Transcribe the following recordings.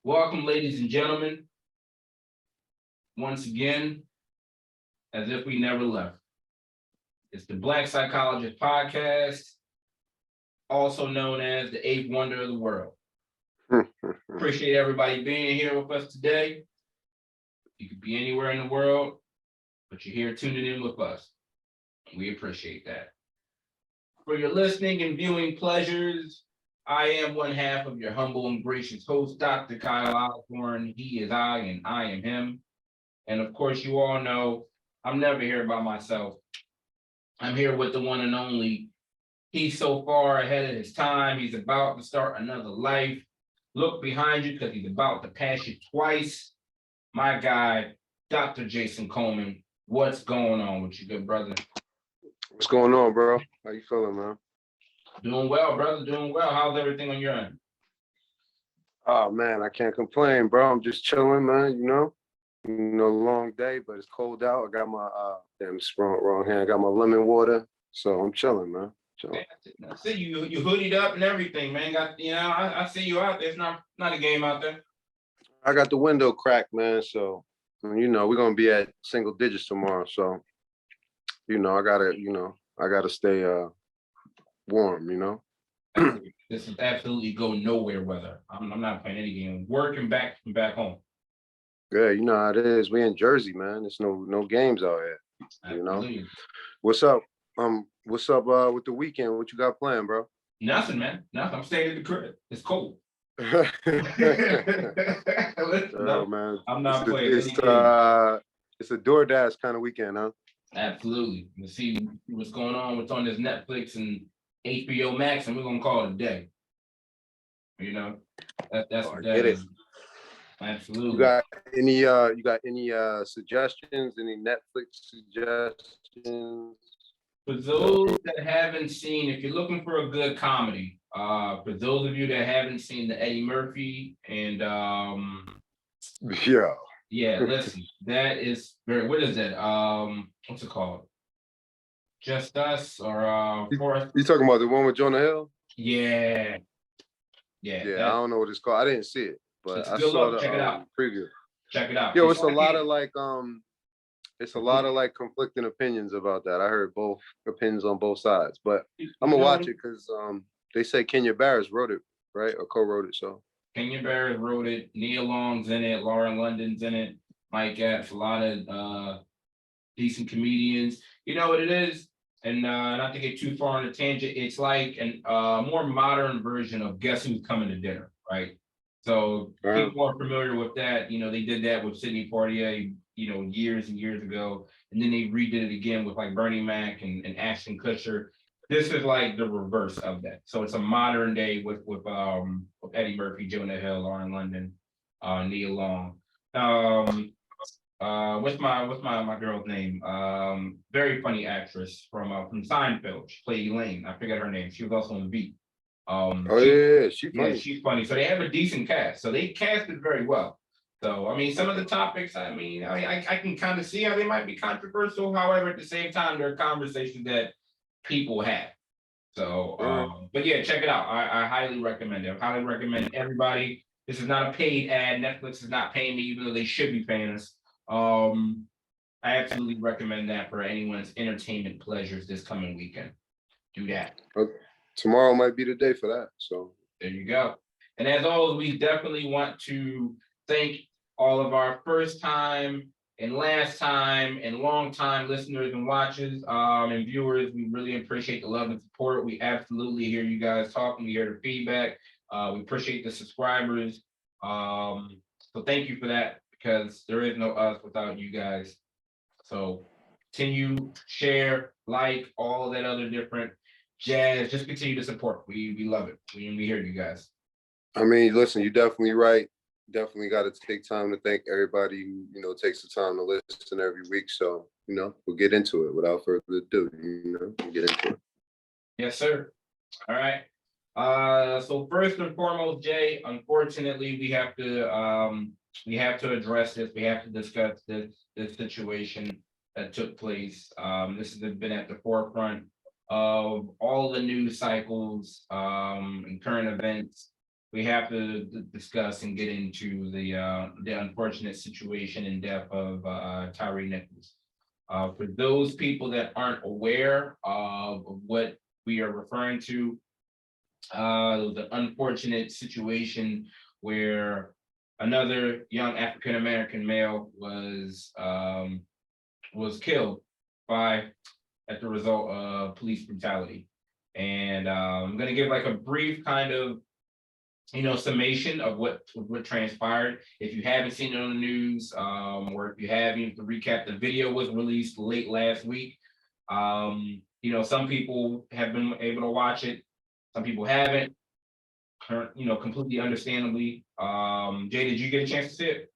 Welcome, ladies and gentlemen, once again, as if we never left. It's the Black Psychologist podcast, also known as the eighth wonder of the world. Appreciate everybody being here with us today. You could be anywhere in the world, but you're here tuning in with us. We appreciate that. For your listening and viewing pleasures, I am one half of your humble and gracious host, Dr. Kyle Osborne. He is I, and I am him. And of course, you all know I'm never here by myself. I'm here with the one and only. He's so far ahead of his time. He's about to start another life. Look behind you because he's about to pass you twice. My guy, Dr. Jason Coleman. What's going on with you, good brother? What's going on, bro? How you feeling, man? Doing well, brother. Doing well. How's everything on your end? Oh man, I can't complain, bro. I'm just chilling, man. Long day, but it's cold out. I got my wrong hand. I got my lemon water, so I'm chilling, man. Chilling. I see you hoodied up and everything, man. I see you out there. It's not a game out there. I got the window cracked, man. So we're gonna be at single digits tomorrow. So I gotta stay warm. This is absolutely go nowhere weather. I'm not playing any game. Working back home. Yeah, you know how it is. We in Jersey, man. There's no games out here. Absolutely. What's up? What's up with the weekend? What you got planned, bro? Nothing, man. Nothing. I'm staying in the crib. It's cold. Man. I'm not playing. It's a DoorDash kind of weekend, huh? Absolutely. Let's see what's going on. What's on this Netflix and HBO Max, and we're gonna call it a day. That's what that is. Absolutely. You got any suggestions? Any Netflix suggestions? For those that haven't seen, if you're looking for a good comedy, for those of you that haven't seen the Eddie Murphy and listen, that is very. What is that? What's it called? Just Us or Forrest? You talking about the one with Jonah Hill? Yeah. I don't know what it's called. I didn't see it, but I saw the preview. Check it out. Yo, it's a lot of like conflicting opinions about that. I heard both opinions on both sides, but I'm gonna watch it because they say Kenya Barris wrote it, right, or co-wrote it. So Kenya Barris wrote it. Nia Long's in it. Lauren London's in it. Mike Epps, a lot of decent comedians. You know what it is, and not to get too far on a tangent, it's like a more modern version of Guess Who's Coming to Dinner, right? So people are familiar with that. They did that with Sidney Poitier, years and years ago, and then they redid it again with like Bernie Mac and Ashton Kutcher. This is like the reverse of that. So it's a modern day with Eddie Murphy, Jonah Hill, Lauren London, Nia Long. What's my girl's name? Very funny actress from Seinfeld. She played Elaine. I forget her name. She was also on The Beat. She's funny. Yeah, she's funny. So they have a decent cast. So they cast it very well. So some of the topics, I can kind of see how they might be controversial. However, at the same time, they're conversations that people have. So, but yeah, check it out. I highly recommend it. I highly recommend everybody. This is not a paid ad. Netflix is not paying me, even though they should be paying us. I absolutely recommend that for anyone's entertainment pleasures this coming weekend. Do that. Okay. Tomorrow might be the day for that. So there you go. And as always, we definitely want to thank all of our first time and last time and long time listeners and watchers and viewers. We really appreciate the love and support. We absolutely hear you guys talking. We hear the feedback. We appreciate the subscribers. So thank you for that, because there is no us without you guys. So continue, share, like, all that other different jazz. Just continue to support. We love it. We hear you guys. I mean, listen, you're definitely right. Definitely got to take time to thank everybody who takes the time to listen every week. So we'll get into it without further ado. We'll get into it. Yes, sir. All right. So first and foremost, Jay, unfortunately, we have to address this. We have to discuss this situation that took place. This has been at the forefront of all the news cycles and current events we have to discuss and get into the unfortunate situation and death of Tyre Nichols. For those people that aren't aware of what we are referring to, it was an unfortunate situation where another young African American male was killed as the result of police brutality. And I'm gonna give like a brief kind of summation of what transpired. If you haven't seen it on the news, or if you have, to recap, the video was released late last week. Some people have been able to watch it, some people haven't. Completely understandably. Jay, did you get a chance to see it?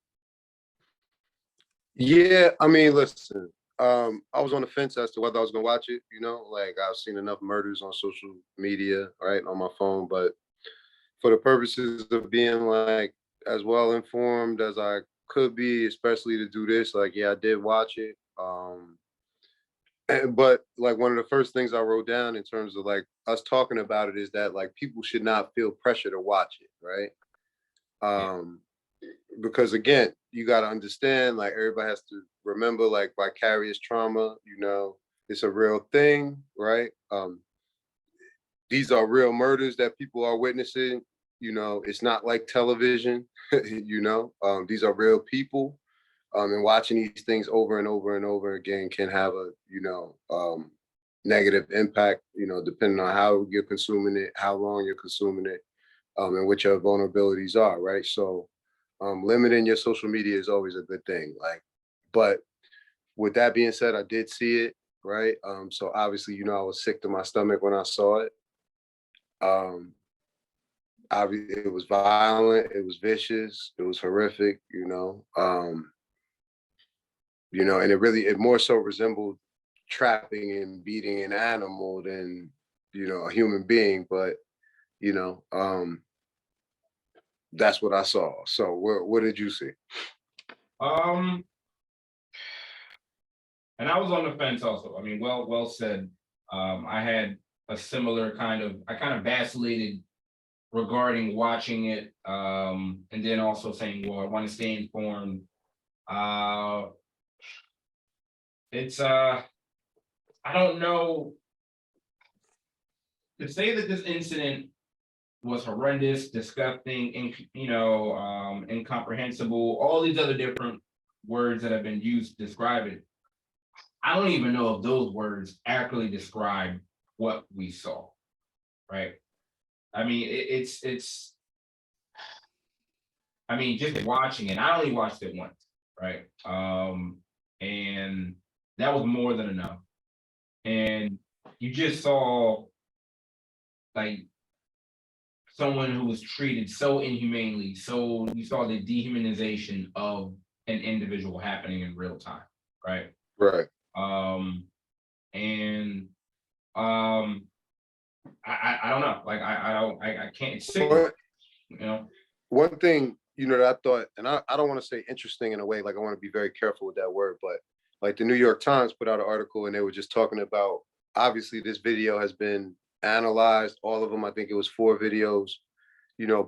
Yeah, I mean, listen, I was on the fence as to whether I was gonna watch it, like I've seen enough murders on social media, right, on my phone, but for the purposes of being like as well informed as I could be, especially to do this, like, yeah, I did watch it. But like one of the first things I wrote down in terms of like us talking about it is that like people should not feel pressure to watch it, right? Because again, you got to understand, like everybody has to remember, like vicarious trauma, it's a real thing, right? These are real murders that people are witnessing. It's not like television. These are real people. And watching these things over and over and over again can have a negative impact, depending on how you're consuming it, how long you're consuming it, and what your vulnerabilities are, right? So limiting your social media is always a good thing. But with that being said, I did see it, right? So obviously, I was sick to my stomach when I saw it. Obviously, it was violent, it was vicious, it was horrific, and it more so resembled trapping and beating an animal than, a human being. But, that's what I saw. So what did you see? And I was on the fence also. I mean, well said. I had a similar I kind of vacillated regarding watching it, and then also saying, well, I want to stay informed. It's I don't know, to say that this incident was horrendous, disgusting, incomprehensible, all these other different words that have been used to describe it. I don't even know if those words accurately describe what we saw, right? I mean, I mean, just watching it, I only watched it once, right? And that was more than enough. And you just saw like someone who was treated so inhumanely. So you saw the dehumanization of an individual happening in real time, right? Right. And I don't know, like I can't. It's sick, One thing that I thought, and I don't want to say interesting in a way, like I want to be very careful with that word, but like the New York Times put out an article and they were just talking about, obviously this video has been analyzed, all of them. I think it was 4 videos,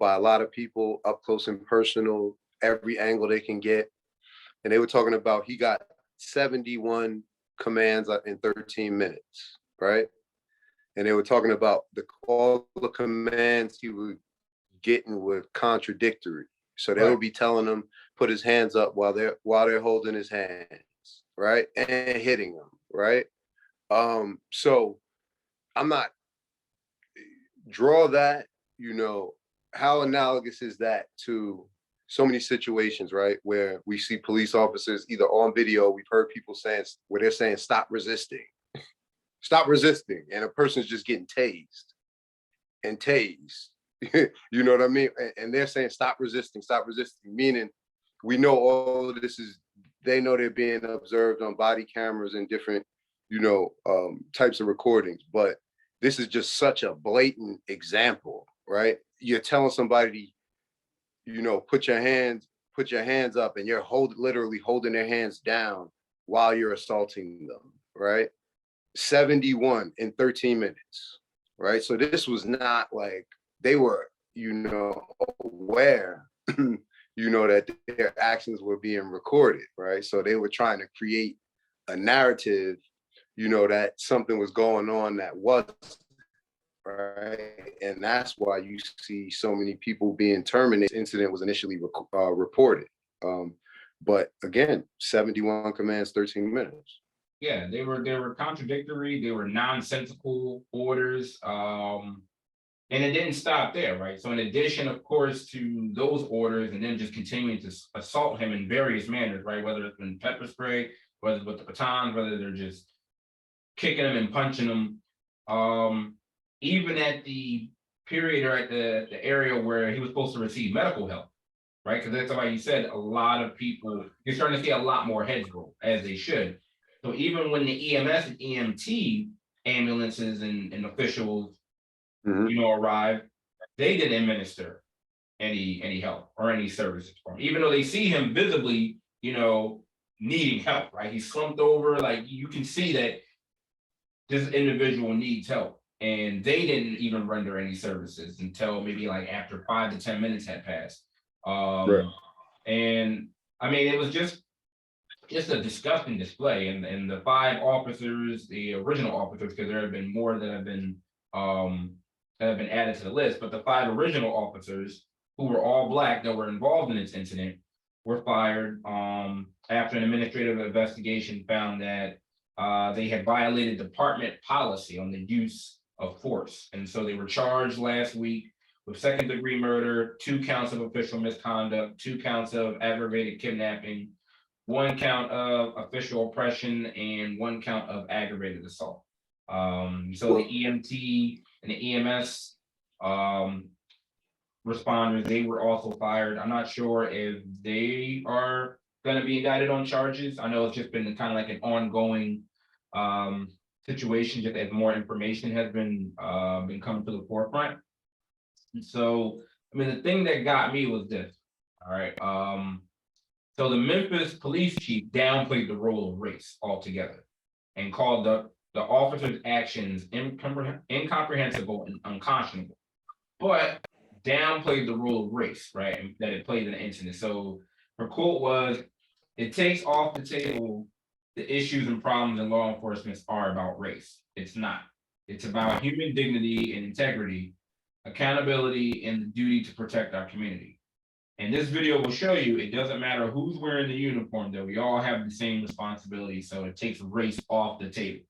by a lot of people, up close and personal, every angle they can get. And they were talking about he got 71 commands in 13 minutes, right? And they were talking about all the commands he was getting were contradictory. So they would be telling him, put his hands up while they're holding his hands, right? And hitting him, right? So I'm not, draw that, how analogous is that to so many situations, right? Where we see police officers either on video, we've heard people saying, where they're saying, stop resisting, and a person's just getting tased and tased. You know what I mean? And they're saying, stop resisting, meaning we know all of this they know they're being observed on body cameras and different, types of recordings. But this is just such a blatant example, right? You're telling somebody, put your hands up, and you're literally holding their hands down while you're assaulting them, right? 71 in 13 minutes, right? So this was not like they were aware, that their actions were being recorded, right? So they were trying to create a narrative, that something was going on that wasn't, right? And that's why you see so many people being terminated. This incident was initially reported. But again, 71 commands, 13 minutes. Yeah, they were contradictory, they were nonsensical orders. And it didn't stop there, right? So in addition, of course, to those orders and then just continuing to assault him in various manners, right? Whether it's been pepper spray, whether it's with the batons, whether they're just kicking him and punching him. Even at the period or at the area where he was supposed to receive medical help, right? Because that's why you said a lot of people, you're starting to see a lot more heads roll, as they should. So even when the EMS and EMT ambulances and officials, arrive, they didn't administer any help or any services for him, even though they see him visibly, needing help, right? He's slumped over, like you can see that this individual needs help. And they didn't even render any services until maybe like after 5 to 10 minutes had passed. Right. And I mean, it was just a disgusting display. And the 5 officers, the original officers, because there have been more that have been added to the list, but the 5 original officers who were all Black that were involved in this incident were fired after an administrative investigation found that they had violated department policy on the use of force. And so they were charged last week with 2nd-degree murder, 2 counts of official misconduct, 2 counts of aggravated kidnapping, 1 count of official oppression, and 1 count of aggravated assault. So the EMT and the EMS responders, they were also fired. I'm not sure if they are going to be indicted on charges. I know it's just been kind of like an ongoing situation, just as more information has been coming to the forefront. And so, I mean, the thing that got me was this. All right. So the Memphis police chief downplayed the role of race altogether and called the officer's actions incomprehensible and unconscionable, but downplayed the role of race, right? And that it played in the incident. So her quote was, "It takes off the table the issues and problems in law enforcement are about race. It's not. It's about human dignity and integrity, accountability, and the duty to protect our community. And this video will show you it doesn't matter who's wearing the uniform, that we all have the same responsibility. So it takes race off the table.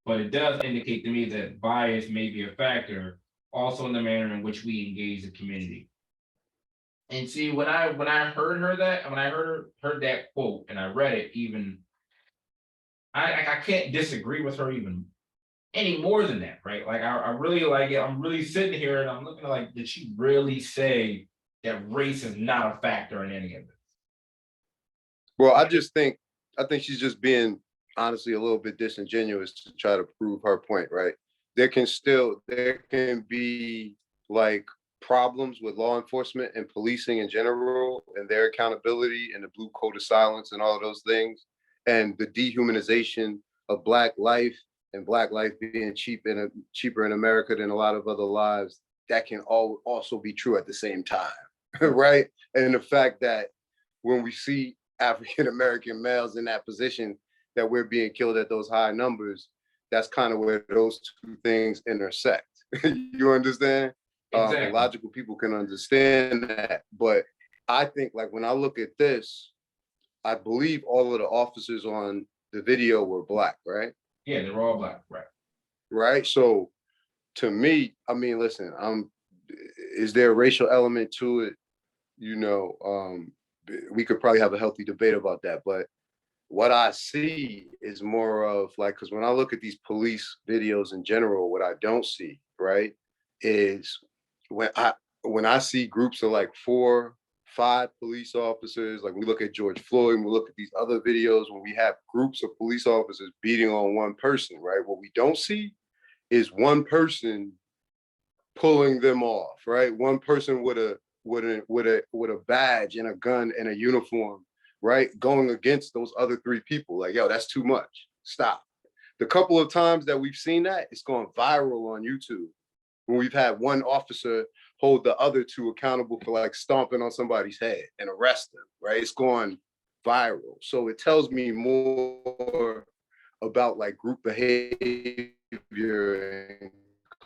But it does indicate to me that bias may be a factor also in the manner in which we engage the community." And see, when I heard her that, when I heard that quote and I read it, even I can't disagree with her even any more than that, right? Like I really like it. I'm really sitting here and I'm looking at like, did she really say that race is not a factor in any of this? Well, I think she's just being honestly a little bit disingenuous to try to prove her point, right? There can be like problems with law enforcement and policing in general and their accountability and the blue code of silence and all of those things, and the dehumanization of Black life and Black life being cheaper in America than a lot of other lives. That can also be true at the same time, right? And the fact that when we see African American males in that position, that we're being killed at those high numbers, that's kind of where those two things intersect. You understand? Exactly. Logical people can understand that. But I think, like, when I look at this, I believe all of the officers on the video were Black, right? Yeah, they're all Black, right? Right. So to me, I mean, listen, is there a racial element to it? We could probably have a healthy debate about that. But what I see is more of like, because when I look at these police videos in general, what I don't see, right, is when I see groups of like 4, 5 police officers, like we look at George Floyd, and we look at these other videos when we have groups of police officers beating on one person, right? What we don't see is one person pulling them off, right? One person with a badge and a gun and a uniform, right? Going against those other 3 people. Like, yo, that's too much. Stop. The couple of times that we've seen that, it's gone viral on YouTube. When we've had one officer hold the other two accountable for like stomping on somebody's head and arrest them, right? It's going viral. So it tells me more about like group behavior and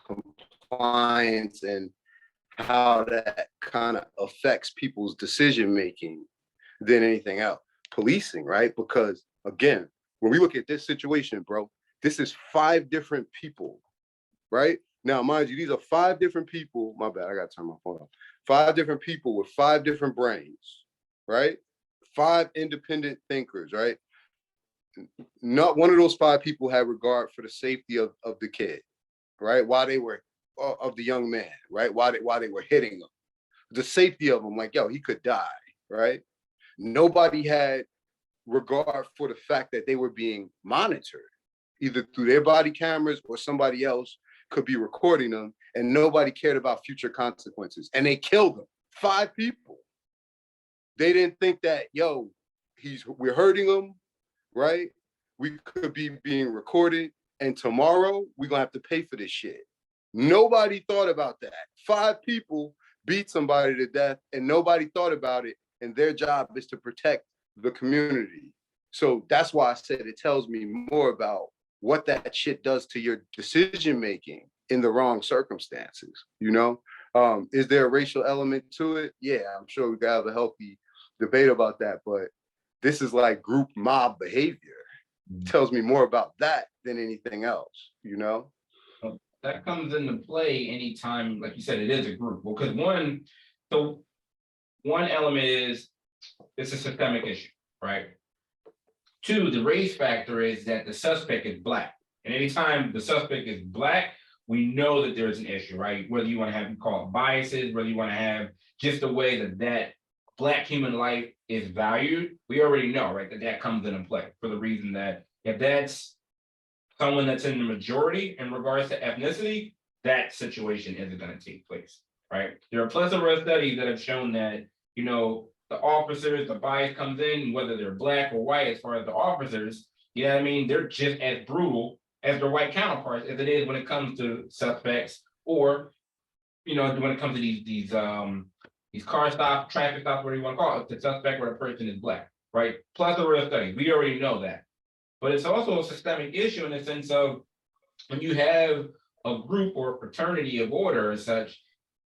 compliance and how that kind of affects people's decision making than anything else. Policing, right? Because again, when we look at this situation, bro, this is 5 different people, right? Now, mind you, these are 5 different people. My bad, I gotta turn my phone off. 5 different people with 5 different brains, right? 5 independent thinkers, right? Not one of those 5 people had regard for the safety of the kid, right? While they were of the young man, right? While they were hitting him, the safety of him, like, yo, he could die, right? Nobody had regard for the fact that they were being monitored, either through their body cameras or somebody else could be recording them, and nobody cared about future consequences. And they killed them. 5 people. They didn't think that, yo, we're hurting him, right? We could be being recorded, and tomorrow we're gonna have to pay for this shit. Nobody thought about that. 5 people beat somebody to death, and nobody thought about it. And their job is to protect the community. So that's why I said it tells me more about what that shit does to your decision making in the wrong circumstances. You know, is there a racial element to it? Yeah, I'm sure we got to have a healthy debate about that. But this is like group mob behavior. It tells me more about that than anything else. You know. That comes into play anytime, like you said, it is a group. Well, because one element is it's a systemic issue, right? 2, the race factor is that the suspect is Black. And anytime the suspect is Black, we know that there's an issue, right? Whether you want to have call it biases, whether you want to have just the way that Black human life is valued, we already know, right, that comes into play for the reason that if that's someone that's in the majority in regards to ethnicity, that situation isn't going to take place, right? There are plethora of studies that have shown that, you know, the officers, the bias comes in, whether they're Black or white, as far as the officers, you know what I mean? They're just as brutal as their white counterparts as it is when it comes to suspects, or, you know, when it comes to these car stops, traffic stops, whatever you want to call it, the suspect or the person is Black, right? Plethora of studies, we already know that. But it's also a systemic issue in the sense of when you have a group or a fraternity of order as such,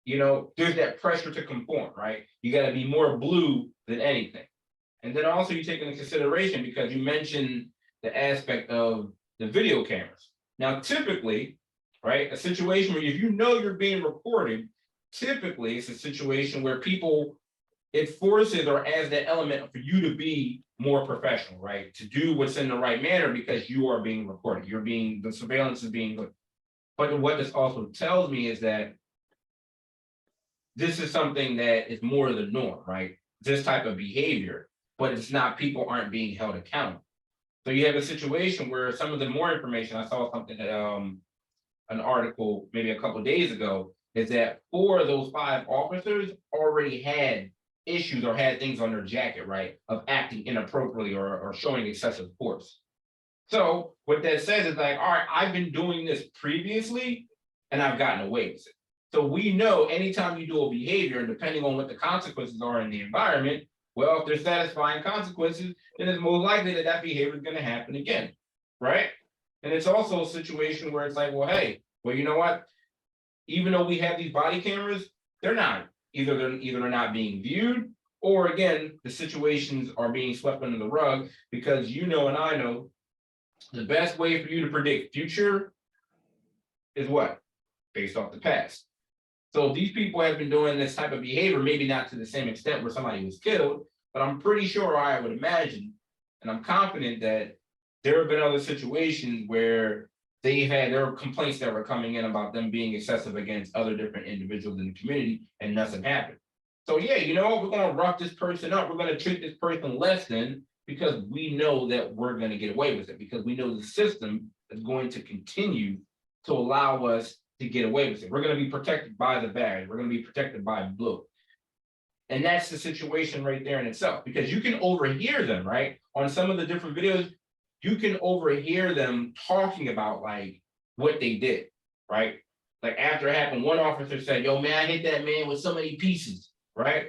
you know, there's that pressure to conform, right? You got to be more blue than anything. And then also you take into consideration, because you mentioned the aspect of the video cameras. Now, typically, right, a situation where if you know you're being recorded, typically it's a situation where it forces or adds that element for you to be more professional, right? To do what's in the right manner because you are being recorded. The surveillance is being good. But what this also tells me is that this is something that is more the norm, right? This type of behavior, but it's not, people aren't being held accountable. So you have a situation where some of the more information, I saw something that an article maybe a couple of days ago, is that 4 of those 5 officers already had issues or had things on their jacket, right, of acting inappropriately or showing excessive force. So what that says is like, all right, I've been doing this previously and I've gotten away with it. So we know anytime you do a behavior, and depending on what the consequences are in the environment, well, if there's satisfying consequences, then it's most likely that behavior is going to happen again, right? And it's also a situation where it's like, well, hey, well, you know what? Even though we have these body cameras, they're not either they're not being viewed, or again, the situations are being swept under the rug, because you know and I know the best way for you to predict future is what? Based off the past. So these people have been doing this type of behavior, maybe not to the same extent where somebody was killed, but I'm pretty sure, I would imagine, and I'm confident that there have been other situations where there were complaints that were coming in about them being excessive against other different individuals in the community, and nothing happened. So yeah, you know what, we're gonna rough this person up, we're gonna treat this person less than, because we know that we're gonna get away with it, because we know the system is going to continue to allow us to get away with it. We're gonna be protected by the badge, we're gonna be protected by blue. And that's the situation right there in itself, because you can overhear them, right? On some of the different videos, you can overhear them talking about like what they did, right? Like after it happened, one officer said, "Yo, man, I hit that man with so many pieces," right?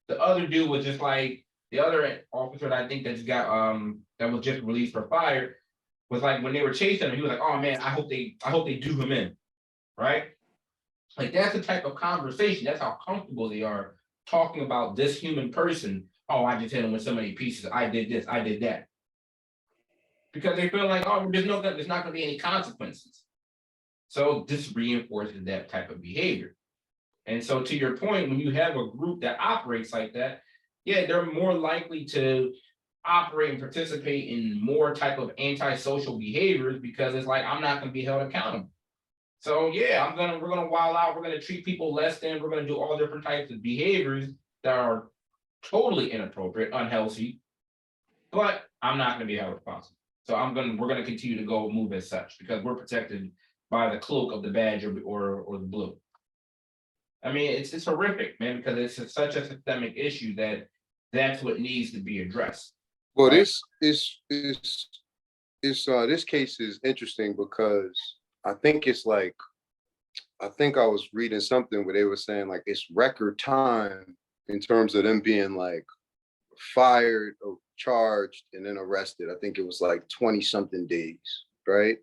The other dude was just like the other officer that I think that's got that was just released for fire was like when they were chasing him, he was like, "Oh man, I hope they do him in," right? Like that's the type of conversation. That's how comfortable they are talking about this human person. Oh, I just hit him with so many pieces. I did this. I did that. Because they feel like, oh, there's not going to be any consequences. So this reinforces that type of behavior. And so, to your point, when you have a group that operates like that, yeah, they're more likely to operate and participate in more type of antisocial behaviors because it's like I'm not going to be held accountable. So yeah, we're gonna wild out. We're gonna treat people less than. We're gonna do all different types of behaviors that are totally inappropriate, unhealthy. But I'm not gonna be held responsible. So we're gonna continue to go move as such because we're protected by the cloak of the badge or the blue. I mean, it's horrific, man, because such a systemic issue that that's what needs to be addressed. Well, Right. this case is interesting because I think it's like I think I was reading something where they were saying like it's record time in terms of them being like fired or charged and then arrested. I think it was like 20 something days, right?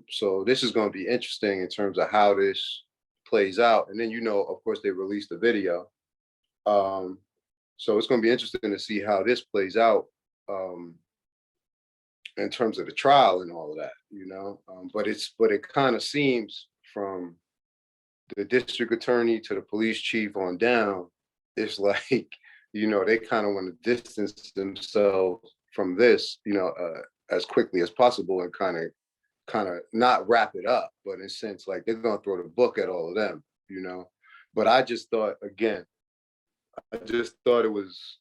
So this is going to be interesting in terms of how this plays out. And then, of course, they released the video. So it's going to be interesting to see how this plays out in terms of the trial and all of that. But it kind of seems from the district attorney to the police chief on down, it's like, they kind of want to distance themselves from this, as quickly as possible and kind of not wrap it up, but in a sense, like they're going to throw the book at all of them. But I just thought, again, it was,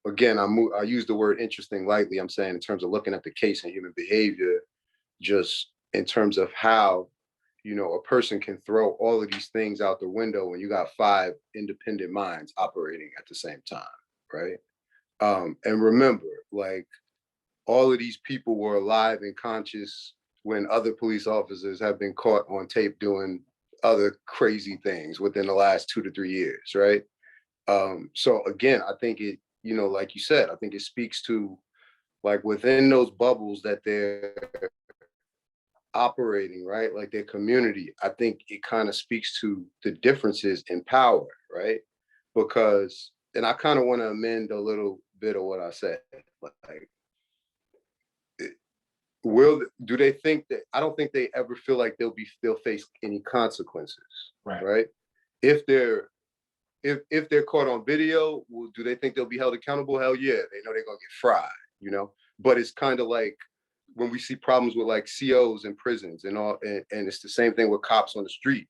again, I use the word interesting lightly. I'm saying in terms of looking at the case and human behavior, just in terms of how, a person can throw all of these things out the window when you got 5 independent minds operating at the same time, right? And remember, like, all of these people were alive and conscious when other police officers have been caught on tape doing other crazy things within the last 2 to 3 years, right? So again, I think it, like you said, I think it speaks to like within those bubbles that they're operating, right? Like their community, I think it kind of speaks to the differences in power, right? Because, and I kind of want to amend a little bit of what I said, like, do they think that I don't think they ever feel like they'll face any consequences, right? If they're caught on video, do they think they'll be held accountable? Hell yeah, they know they're gonna get fried, But it's kind of like when we see problems with like COs in prisons and all, and it's the same thing with cops on the street.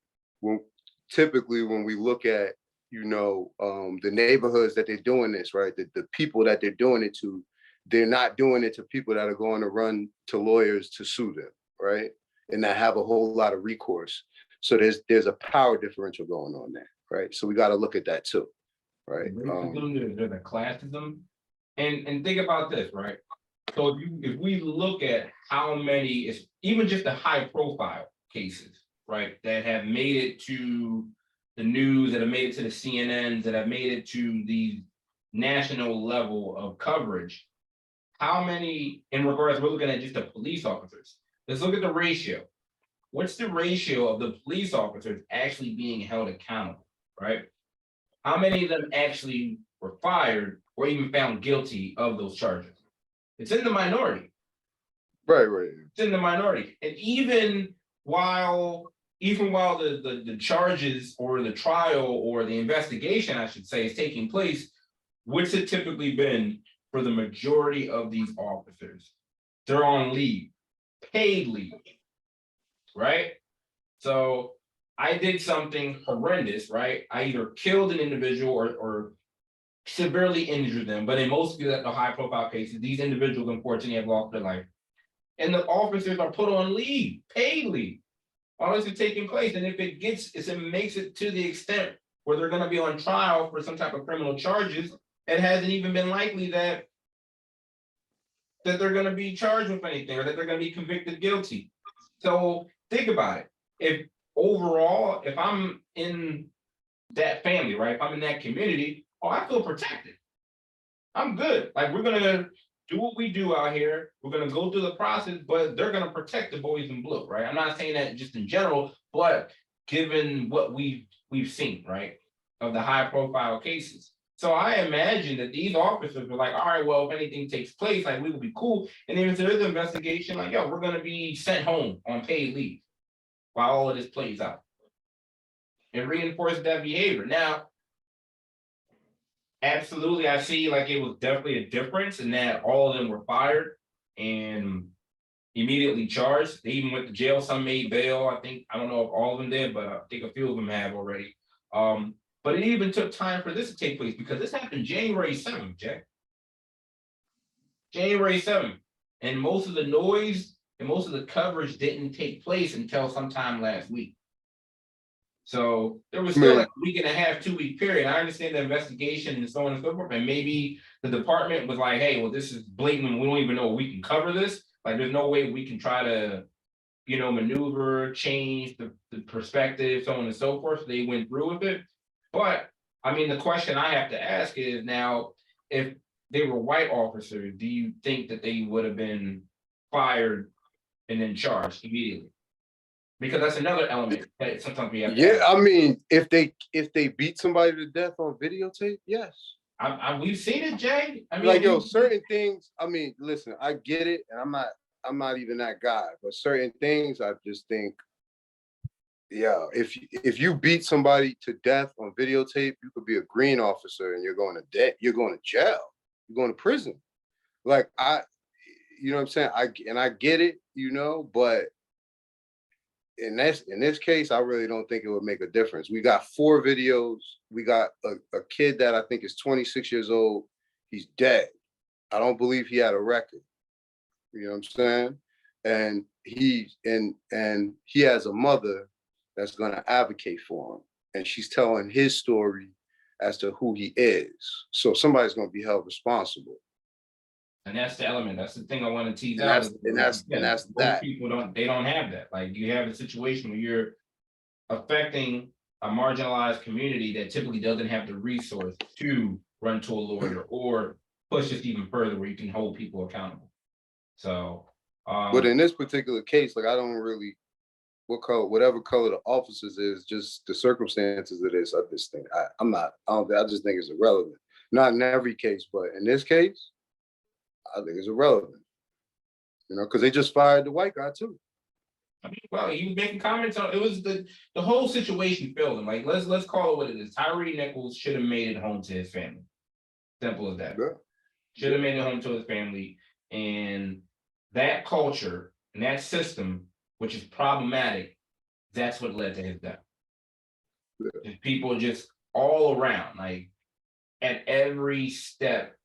Typically when we look at, the neighborhoods that they're doing this, right? The people that they're doing it to, they're not doing it to people that are going to run to lawyers to sue them, right? And that have a whole lot of recourse. So there's a power differential going on there, right? So we got to look at that too, right? There's a classism, and think about this, right? So if we look at how many, even just the high profile cases, right, that have made it to the news, that have made it to the CNNs, that have made it to the national level of coverage, how many, in regards, we're looking at just the police officers. Let's look at the ratio. What's the ratio of the police officers actually being held accountable, right? How many of them actually were fired or even found guilty of those charges? It's in the minority. Right. It's in the minority. And even while the charges or the trial or the investigation, I should say, is taking place, what's it typically been for the majority of these officers? They're on leave, paid leave, right? So I did something horrendous, right? I either killed an individual or severely injured them, but in most of the high profile cases, these individuals unfortunately have lost their life. And the officers are put on leave, paid leave. All this is taking place. And if it makes it to the extent where they're going to be on trial for some type of criminal charges, it hasn't even been likely that they're going to be charged with anything or that they're going to be convicted guilty. So think about it. If overall, if I'm in that family, right? If I'm in that community, oh, I feel protected. I'm good. Like we're gonna do what we do out here. We're gonna go through the process, but they're gonna protect the boys in blue, right? I'm not saying that just in general, but given what we've seen, right, of the high profile cases. So I imagine that these officers were like, all right, well, if anything takes place, like we will be cool. And then if there is an investigation, like, yo, we're gonna be sent home on paid leave while all of this plays out. It reinforces that behavior. Now, absolutely, I see like it was definitely a difference in that all of them were fired and immediately charged. They even went to jail. Some made bail. I think I don't know if all of them did, but I think a few of them have already. But it even took time for this to take place because this happened January 7th, Jack. January 7th. And most of the noise and most of the coverage didn't take place until sometime last week. So there was still like a week and a half, 2 week period. I understand the investigation and so on and so forth. And maybe the department was like, hey, well, this is blatant. We don't even know if we can cover this. Like, there's no way we can try to, maneuver, change the perspective, so on and so forth. So they went through with it. But I mean, the question I have to ask is now, if they were white officers, do you think that they would have been fired and then charged immediately? Because that's another element that sometimes we have to Yeah, I mean, if they beat somebody to death on videotape, yes. we've seen it, Jay. I mean, Like, yo, certain things, I mean, listen, I get it, and I'm not even that guy, but certain things I just think, yeah, if you beat somebody to death on videotape, you could be a green officer and you're going to jail, you're going to prison. Like, you know what I'm saying? I get it, but in this case, I really don't think it would make a difference. We got 4 videos. We got a kid that I think is 26 years old. He's dead. I don't believe he had a record. You know what I'm saying? And he has a mother that's gonna advocate for him. And she's telling his story as to who he is. So somebody's gonna be held responsible. And that's the element. That's the thing I want to tease And out. that's that. People don't have that. Like, you have a situation where you're affecting a marginalized community that typically doesn't have the resource to run to a lawyer or push this even further where you can hold people accountable. So but in this particular case, like, I don't really whatever color the officers is, just the circumstances of this, I just think I just think it's irrelevant. Not in every case, but in this case, I think it's irrelevant. Because they just fired the white guy too. I mean, well, he was making comments on it. Was the whole situation failed him. Like, let's call it what it is. Tyre Nichols should have made it home to his family. Simple as that. Yeah. Should have made it home to his family. And that culture and that system, which is problematic, that's what led to his death. Yeah. People just all around, like at every step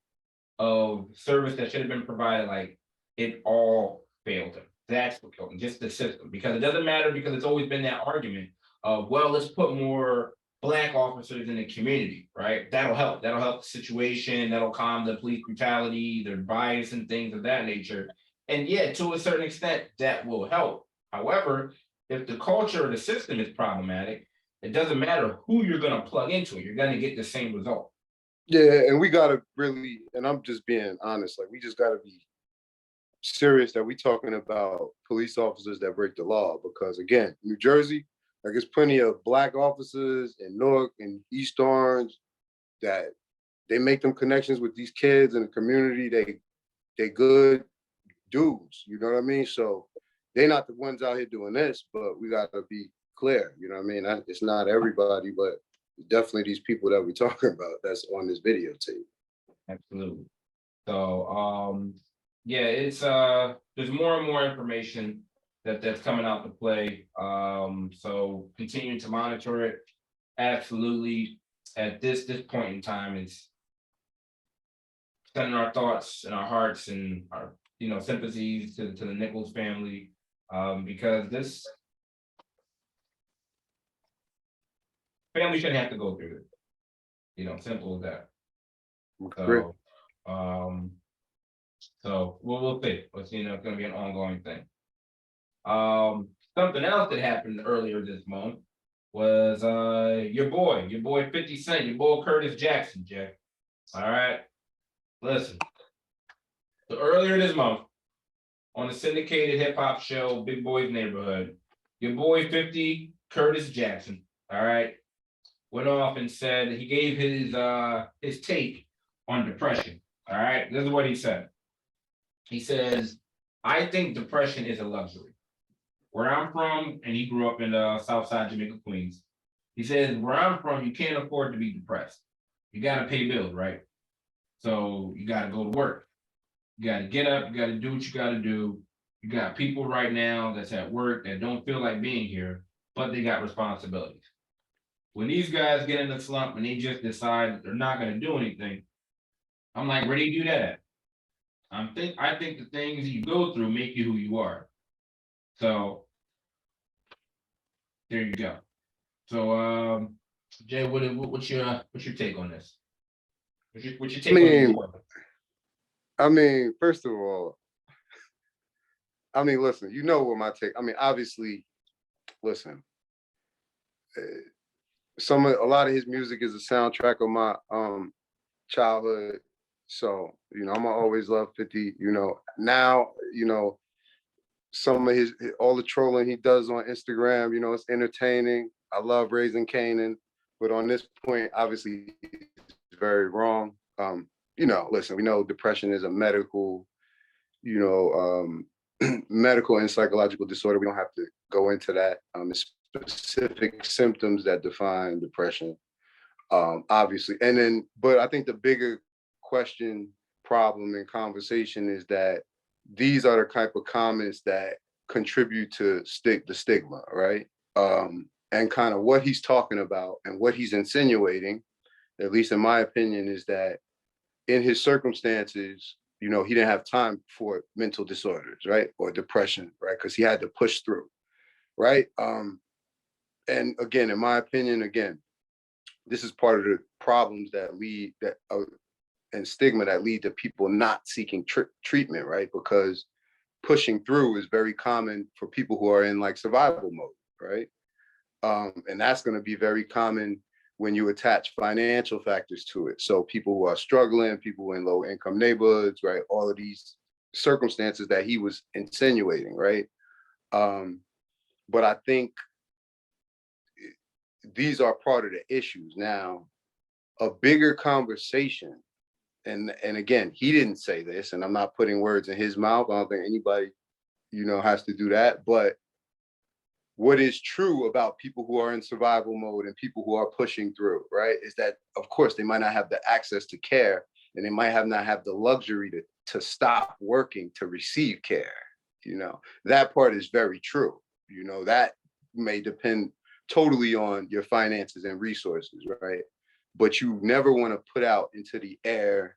of service that should have been provided, like it all failed him. That's what killed him, just the system. Because it doesn't matter, because it's always been that argument of, well, let's put more Black officers in the community, right? That'll help. That'll help the situation. That'll calm the police brutality, their bias and things of that nature. And yeah, to a certain extent, that will help. However, if the culture or the system is problematic, it doesn't matter who you're going to plug into it. You're going to get the same result. Yeah, and we got to really, and I'm just being honest, like, we just got to be serious that we talking about police officers that break the law. Because again, New Jersey, like, there's plenty of Black officers in Newark and East Orange that they make them connections with these kids in the community. They good dudes, you know what I mean? So they're not the ones out here doing this, but we got to be clear, you know what I mean? It's not everybody, but definitely these people that we're talking about that's on this videotape. Absolutely. So yeah, it's there's more and more information that's coming out to play. So continuing to monitor it. Absolutely. At this point in time, it's sending our thoughts and our hearts and our sympathies to the Nichols family, because this family shouldn't have to go through it. Simple as that. So we'll see. It's going to be an ongoing thing. Something else that happened earlier this month was your boy 50 Cent, your boy Curtis Jackson, Jack. All right. Listen. So earlier this month, on the syndicated hip hop show, Big Boy's Neighborhood, your boy 50 Curtis Jackson, all right, went off and said he gave his take on depression. All right. This is what he said. He says, I think depression is a luxury. Where I'm from, and he grew up in South Side Jamaica, Queens. He says, where I'm from, you can't afford to be depressed. You got to pay bills, right? So you got to go to work. You got to get up. You got to do what you got to do. You got people right now that's at work that don't feel like being here, but they got responsibilities. When these guys get in the slump and they just decide they're not going to do anything, I'm like, where do you do that at? I think the things you go through make you who you are. So there you go. So Jay, what's your take on this? What's your take on this? I mean, first of all, I mean, listen, you know what my take. I mean, obviously, listen. A lot of his music is a soundtrack of my childhood. So, you know, I'm gonna always love 50, you know. Now, you know, some of all the trolling he does on Instagram, you know, it's entertaining. I love Raising Canaan, but on this point, obviously, it's very wrong. You know, listen, we know depression is a medical, you know, medical and psychological disorder. We don't have to go into that. Specific symptoms that define depression, obviously. And then, but I think the bigger question, problem, and conversation is that these are the type of comments that contribute to the stigma, right? And kind of what he's talking about and what he's insinuating, at least in my opinion, is that in his circumstances, you know, he didn't have time for mental disorders, right? Or depression, right? Because he had to push through, right? And again, in my opinion, this is part of the problems that lead and stigma that lead to people not seeking treatment, right? Because pushing through is very common for people who are in like survival mode, right? And that's going to be very common when you attach financial factors to it. So people who are struggling, people in low income neighborhoods, right? All of these circumstances that he was insinuating, right? But I think these are part of the issues. Now, a bigger conversation, and again, he didn't say this, and I'm not putting words in his mouth. I don't think anybody, you know, has to do that. But what is true about people who are in survival mode and people who are pushing through, right, is that, of course, they might not have the access to care, and they might not have the luxury to stop working to receive care. You know, that part is very true. You know, that may depend totally on your finances and resources, right? But you never want to put out into the air,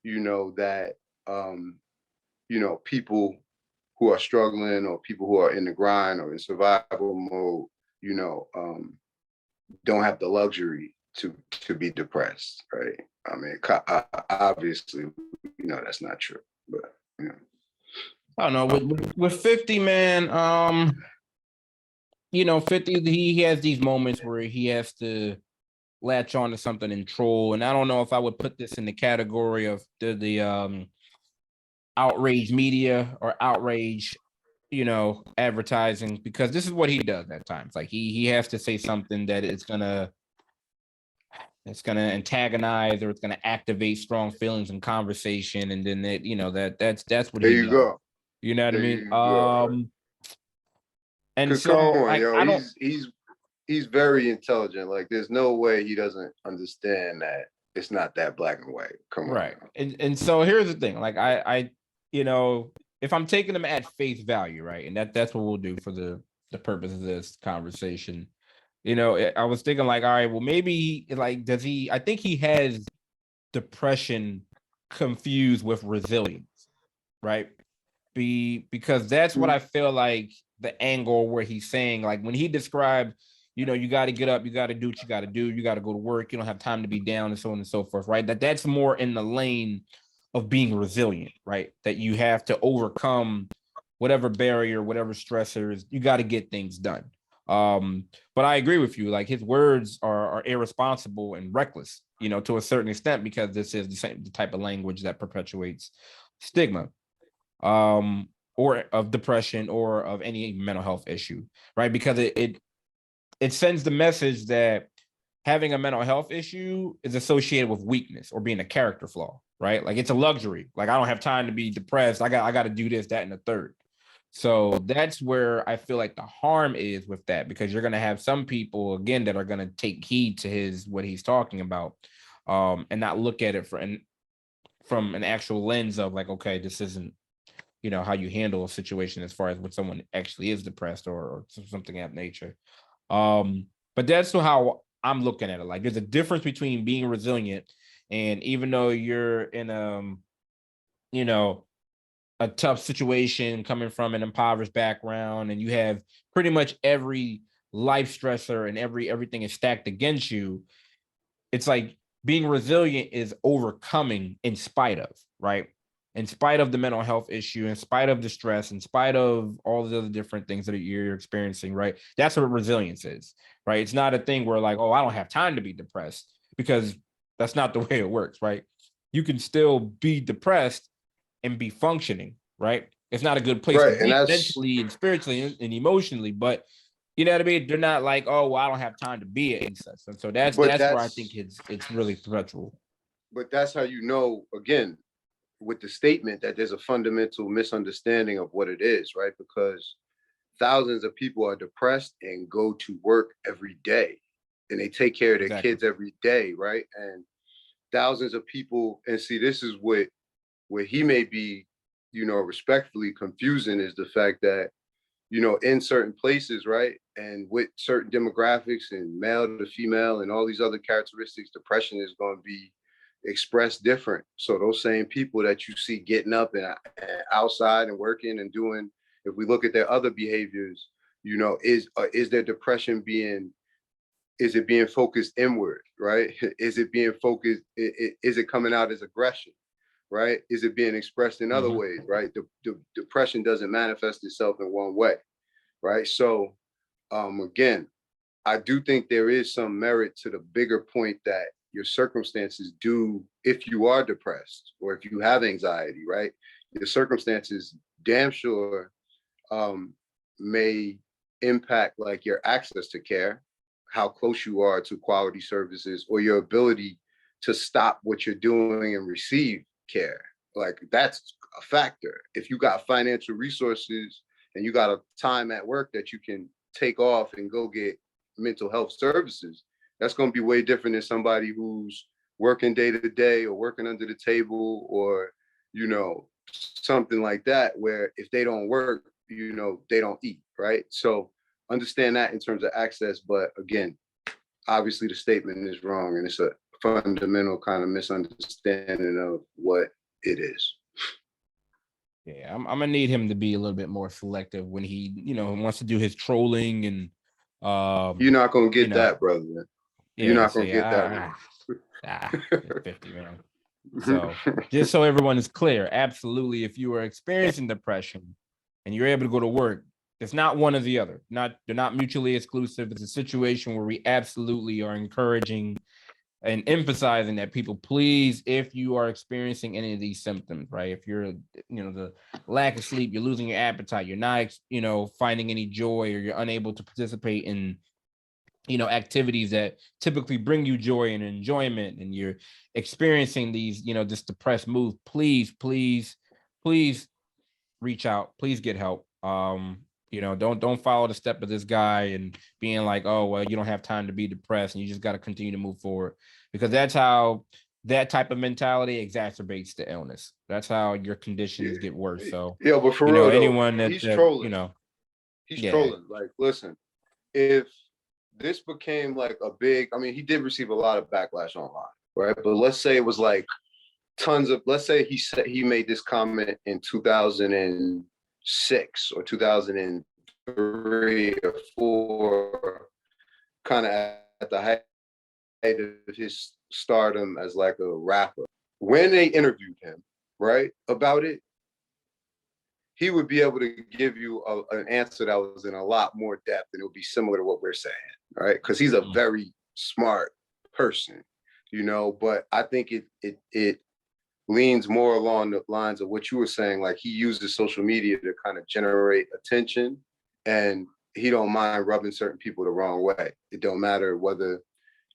you know, that, you know, people who are struggling or people who are in the grind or in survival mode, you know, don't have the luxury to be depressed, right? I mean, obviously, you know, that's not true, but, you know. I don't know, with 50, man, you know, 50, he has these moments where he has to latch on to something and troll. And I don't know if I would put this in the category of the outrage media or outrage, you know, advertising, because this is what he does at times. Like he has to say something that it's gonna antagonize or it's gonna activate strong feelings in conversation, and then that, you know, that's what there he you does. go. You know what I mean? And so come on, like, yo, I don't. He's very intelligent. Like, there's no way he doesn't understand that it's not that black and white. Come on. Right. And so here's the thing. Like I, you know, if I'm taking them at face value, right, and that's what we'll do for the purpose of this conversation. You know, I was thinking like, all right, well, maybe like, does he? I think he has depression confused with resilience, right? Because that's what I feel like the angle where he's saying, like when he described, you know, you got to get up, you got to do what you got to do, you got to go to work, you don't have time to be down, and so on and so forth, right? That's more in the lane of being resilient, right? That you have to overcome whatever barrier, whatever stressors, you got to get things done. But I agree with you. Like his words are irresponsible and reckless, to a certain extent, because this is the type of language that perpetuates stigma, or of depression or of any mental health issue, right? Because it sends the message that having a mental health issue is associated with weakness or being a character flaw, right? Like it's a luxury. Like I don't have time to be depressed. I got to do this, that, and the third. So that's where I feel like the harm is with that, because you're going to have some people again that are going to take heed to what he's talking about, and not look at it from an actual lens of like, okay, this isn't, how you handle a situation as far as when someone actually is depressed or something of that nature. But that's how I'm looking at it. Like there's a difference between being resilient, and even though you're in you know, a tough situation coming from an impoverished background, and you have pretty much every life stressor and everything is stacked against you, it's like being resilient is overcoming in spite of, right? In spite of the mental health issue, in spite of the stress, in spite of all the other different things that you're experiencing, right? That's what resilience is, right? It's not a thing where like, oh, I don't have time to be depressed, because that's not the way it works, right? You can still be depressed and be functioning, right? It's not a good place to Right. And be that's, mentally and spiritually and emotionally, but you know what I mean? They're not like, oh, well, I don't have time to be it and such. And so that's but where I think that's, it's really threatful. but that's how you know, again, with the statement that there's a fundamental misunderstanding of what it is, right? Because thousands of people are depressed and go to work every day and they take care of their Exactly. kids every day, right? And thousands of people, and see, this is what he may be, respectfully confusing, is the fact that, in certain places, right, and with certain demographics and male to female and all these other characteristics, depression is going to be expressed different. So those same people that you see getting up and outside and working and doing, if we look at their other behaviors, is their depression being, is it being focused inward, right? Is it being focused, is it coming out as aggression, right? Is it being expressed in other ways, right? The depression doesn't manifest itself in one way, right? So again, I do think there is some merit to the bigger point that your circumstances do, if you are depressed or if you have anxiety, right? Your circumstances damn sure may impact like your access to care, how close you are to quality services, or your ability to stop what you're doing and receive care. Like that's a factor. If you got financial resources and you got a time at work that you can take off and go get mental health services, that's going to be way different than somebody who's working day to day or working under the table, or something like that, where if they don't work, they don't eat, right? So understand that in terms of access. But again, obviously the statement is wrong, and it's a fundamental kind of misunderstanding of what it is. Yeah, I'm gonna need him to be a little bit more selective when he, wants to do his trolling and You're not gonna you get know, that, brother. You're yeah, not so gonna get that. yeah, 50, man. So just so everyone is clear, absolutely, if you are experiencing depression and you're able to go to work, it's not one or the other. They're not mutually exclusive. It's a situation where we absolutely are encouraging and emphasizing that people, please, if you are experiencing any of these symptoms, right? If you're, the lack of sleep, you're losing your appetite, you're not, finding any joy, or you're unable to participate in, activities that typically bring you joy and enjoyment, and you're experiencing these, this depressed mood, please, please, please reach out, please get help. Don't follow the step of this guy and being like, oh, well, you don't have time to be depressed and you just got to continue to move forward, because that's how that type of mentality exacerbates the illness. That's how your conditions get worse. So, yeah, but for real though, anyone that, he's trolling. He's yeah, trolling. Like, listen, if this became like a big, I mean, he did receive a lot of backlash online, right? But let's say it was like let's say he made this comment in 2006 or 2003 or 4, kind of at the height of his stardom as like a rapper. When they interviewed him, right, about it, he would be able to give you an answer that was in a lot more depth, and it would be similar to what we're saying, right? Because he's a very smart person, you know. But I think it leans more along the lines of what you were saying. Like, he uses social media to kind of generate attention, and he don't mind rubbing certain people the wrong way. It don't matter whether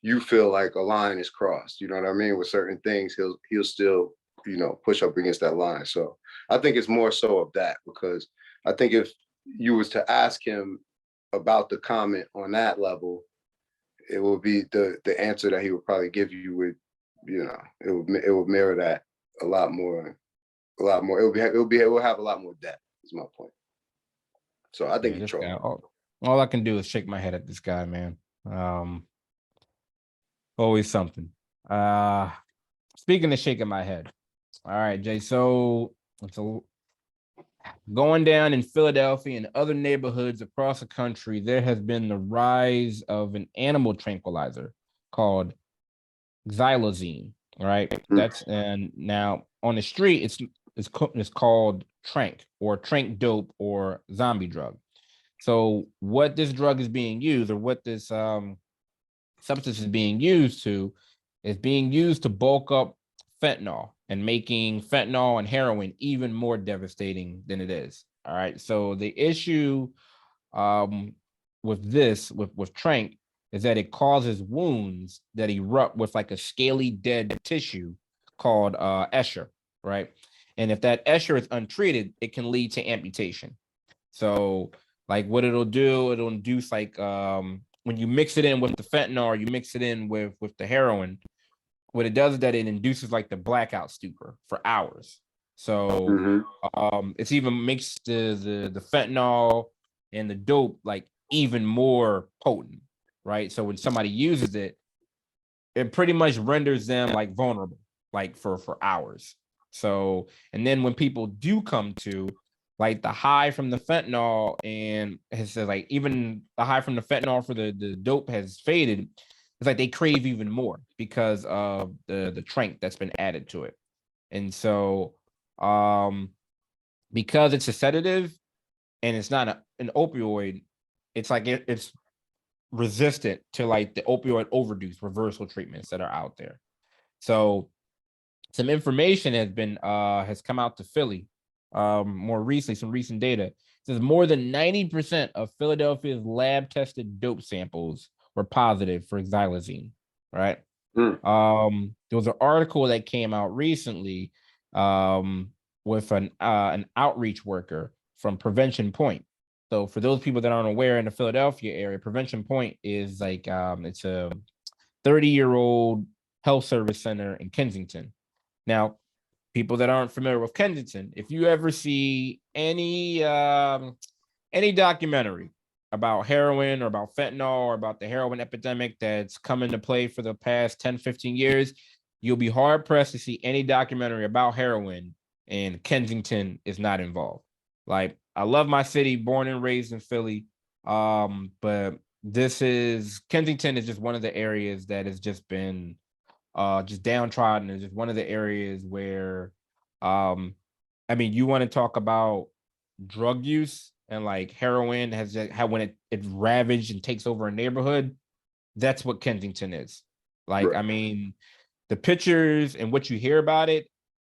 you feel like a line is crossed, you know what I mean? With certain things, he'll still, you know, push up against that line. So I think it's more so of that, because I think if you was to ask him about the comment on that level, it will be the answer that he would probably give you would, you know, it would mirror that a lot more. It will have a lot more depth, is my point. So I think Yeah, he this guy, trolling. all I can do is shake my head at this guy, man. Always something. Speaking of shaking my head. All right, Jay. So it's going down in Philadelphia and other neighborhoods across the country. There has been the rise of an animal tranquilizer called xylazine. Right. And now on the street, it's called Tranq or Tranq Dope or zombie drug. So what this drug is being used, or what this substance is being used to bulk up fentanyl and making fentanyl and heroin even more devastating than it is. All right. So the issue with Tranq is that it causes wounds that erupt with like a scaly dead tissue called Escher, right? And if that Escher is untreated, it can lead to amputation. So like what it'll induce like when you mix it in with the fentanyl, or you mix it in with the heroin, what it does is that it induces like the blackout stupor for hours. So it's even makes the fentanyl and the dope like even more potent, right? So when somebody uses it, it pretty much renders them like vulnerable, like for hours. So, and then when people do come to, like, the high from the fentanyl, and it says like even the high from the fentanyl for the dope has faded, it's like they crave even more because of the tranq that's been added to it. And so because it's a sedative and it's not an opioid, it's like it's resistant to like the opioid overdose reversal treatments that are out there. So some information has come out to Philly more recently, some recent data. It says more than 90% of Philadelphia's lab tested dope samples were positive for xylazine, right? There was an article that came out recently with an outreach worker from Prevention Point. So for those people that aren't aware, in the Philadelphia area, Prevention Point is like it's a 30-year-old health service center in Kensington. Now, people that aren't familiar with Kensington, if you ever see any documentary about heroin or about fentanyl or about the heroin epidemic that's come into play for the past 10, 15 years, you'll be hard pressed to see any documentary about heroin and Kensington is not involved. Like, I love my city, born and raised in Philly. But Kensington is just one of the areas that has just been just downtrodden. It's just one of the areas where I mean, you want to talk about drug use, and like heroin has how when it ravaged and takes over a neighborhood, that's what Kensington is. Like, Right. I mean, the pictures and what you hear about it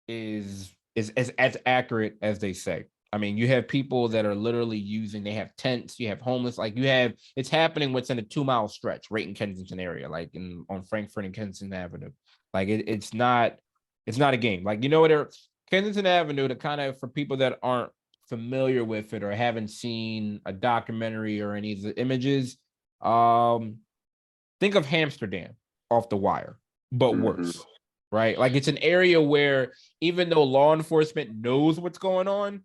is as accurate as they say. I mean, you have people that are literally they have tents, you have homeless, like it's happening within a 2-mile stretch right in Kensington area, like on Frankfurt and Kensington Avenue. Like it's not a game. Like, you know what, Kensington Avenue, to kind of, for people that aren't familiar with it or haven't seen a documentary or any of the images, think of Amsterdam off The Wire, but worse, right? Like, it's an area where even though law enforcement knows what's going on,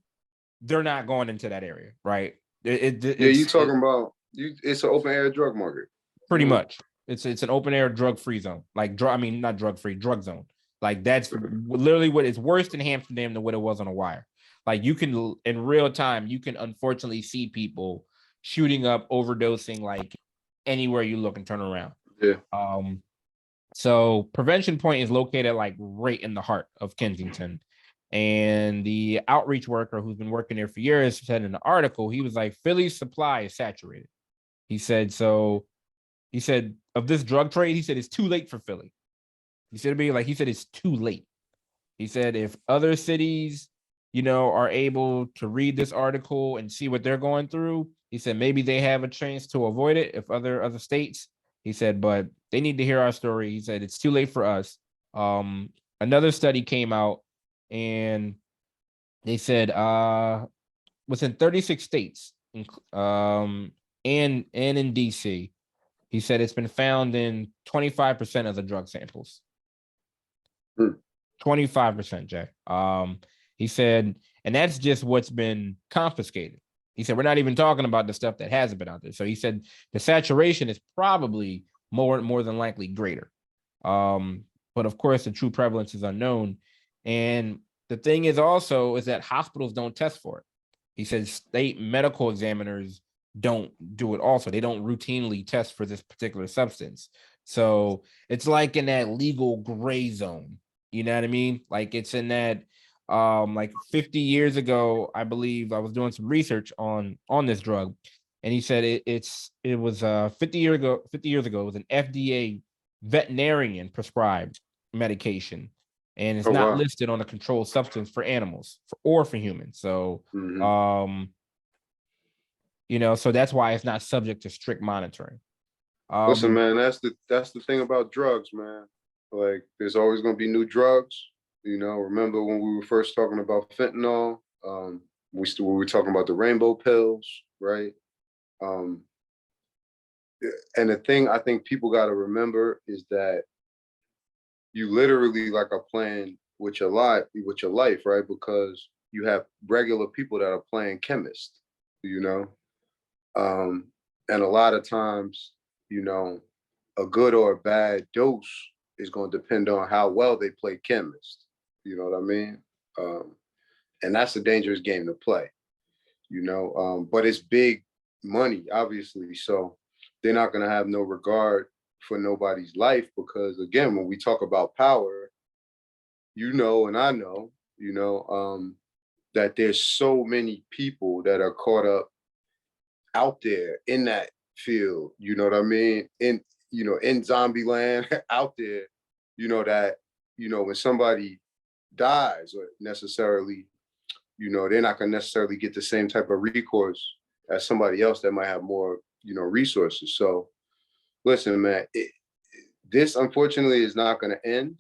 they're not going into that area, right? You talking about it's an open air drug market. Pretty much. It's an open air drug free zone, like I mean, not drug free, drug zone. Like, that's literally what is worse than Amsterdam than what it was on a wire. Like, you can, in real time, you can unfortunately see people shooting up, overdosing, like anywhere you look and turn around. Yeah. So Prevention Point is located like right in the heart of Kensington. And the outreach worker who's been working there for years said in the article, he was like, Philly's supply is saturated. He said, of this drug trade, he said, it's too late for Philly. He said, he said, it's too late. He said, if other cities, are able to read this article and see what they're going through, he said, maybe they have a chance to avoid it. If other states, he said, but they need to hear our story. He said, it's too late for us. Another study came out and they said, within 36 states, and in DC, he said it's been found in 25% of the drug samples. 25%, Jay. He said, and that's just what's been confiscated. He said, we're not even talking about the stuff that hasn't been out there. So he said the saturation is probably more than likely greater. But of course, the true prevalence is unknown. And the thing is also is that hospitals don't test for it. He said state medical examiners don't do it also. They don't routinely test for this particular substance. So it's like in that legal gray zone. You know what I mean? Like it's in that, like 50 years ago, I believe I was doing some research on this drug, and he said it was 50 years ago, it was an FDA veterinarian prescribed medication, and it's not listed on a controlled substance for animals or for humans. So, so that's why it's not subject to strict monitoring. Listen, man, that's the thing about drugs, man. Like, there's always going to be new drugs. Remember when we were first talking about fentanyl? We were talking about the rainbow pills, right? And the thing I think people got to remember is that you literally like are playing with your life, right? Because you have regular people that are playing chemist, and a lot of times, a good or a bad dose is going to depend on how well they play chemist. You know what I mean? And that's a dangerous game to play, but it's big money, obviously. So they're not going to have no regard for nobody's life because, again, when we talk about power, and I know, that there's so many people that are caught up out there in that field, you know what I mean? In zombie land out there, that, when somebody dies or necessarily, they're not going to necessarily get the same type of recourse as somebody else that might have more, resources. So listen, man, this unfortunately is not going to end.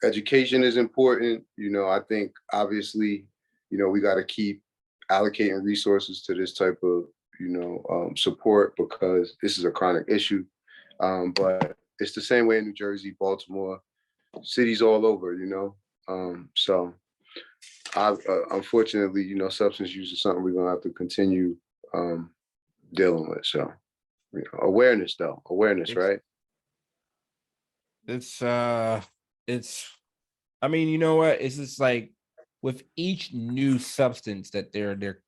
Education is important. I think obviously, we got to keep allocating resources to this type of, support because this is a chronic issue. But it's the same way in New Jersey, Baltimore, cities all over, so unfortunately, substance use is something we're going to have to continue dealing with. So, awareness, right? I mean, you know what? It's just like with each new substance that they're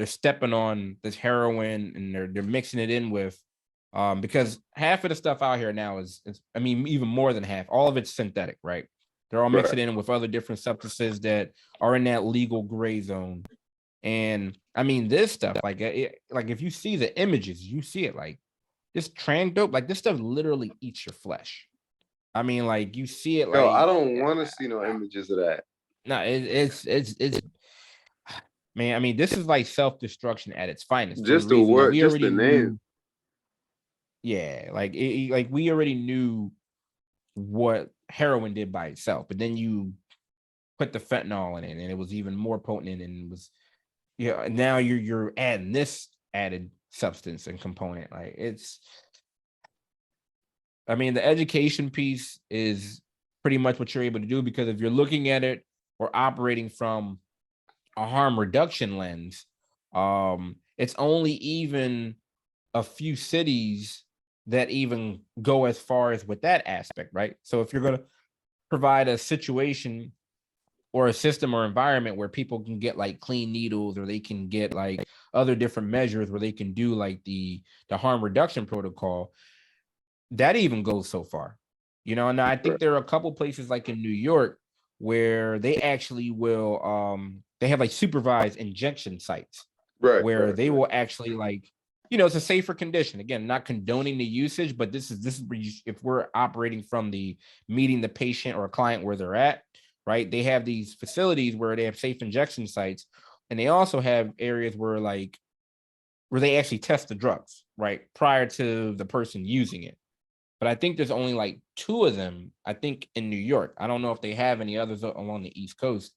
stepping on this heroin and they're mixing it in with, because half of the stuff out here now is I mean, even more than half, all of it's synthetic, right? They're all mixing in with other different substances that are in that legal gray zone. And I mean, this stuff, like if you see the images, you see it like this Tranq Dope, like this stuff literally eats your flesh. I mean, like you see it. Yo, I don't want to see no images of that. No, it's man. I mean, this is like self-destruction at its finest. Just the word, just the name. Yeah, like we already knew what heroin did by itself, but then you put the fentanyl in it, and it was even more potent, and it was, now you're adding this added substance and component. Like I mean, the education piece is pretty much what you're able to do, because if you're looking at it or operating from a harm reduction lens, it's only even a few cities that even go as far as with that aspect, right? So if you're going to provide a situation or a system or environment where people can get like clean needles, or they can get like other different measures where they can do like the harm reduction protocol, that even goes so far, and I think there are a couple places like in New York where they actually will they have like supervised injection sites Right. where right, they right. will actually like, you know, it's a safer condition. Again, not condoning the usage, but this is where if we're operating from the meeting the patient or a client where they're at, right? They have these facilities where they have safe injection sites, and they also have areas where like where they actually test the drugs, right, prior to the person using it. But I think there's only like 2 of them, I think, in New York. I don't know if they have any others along the East Coast.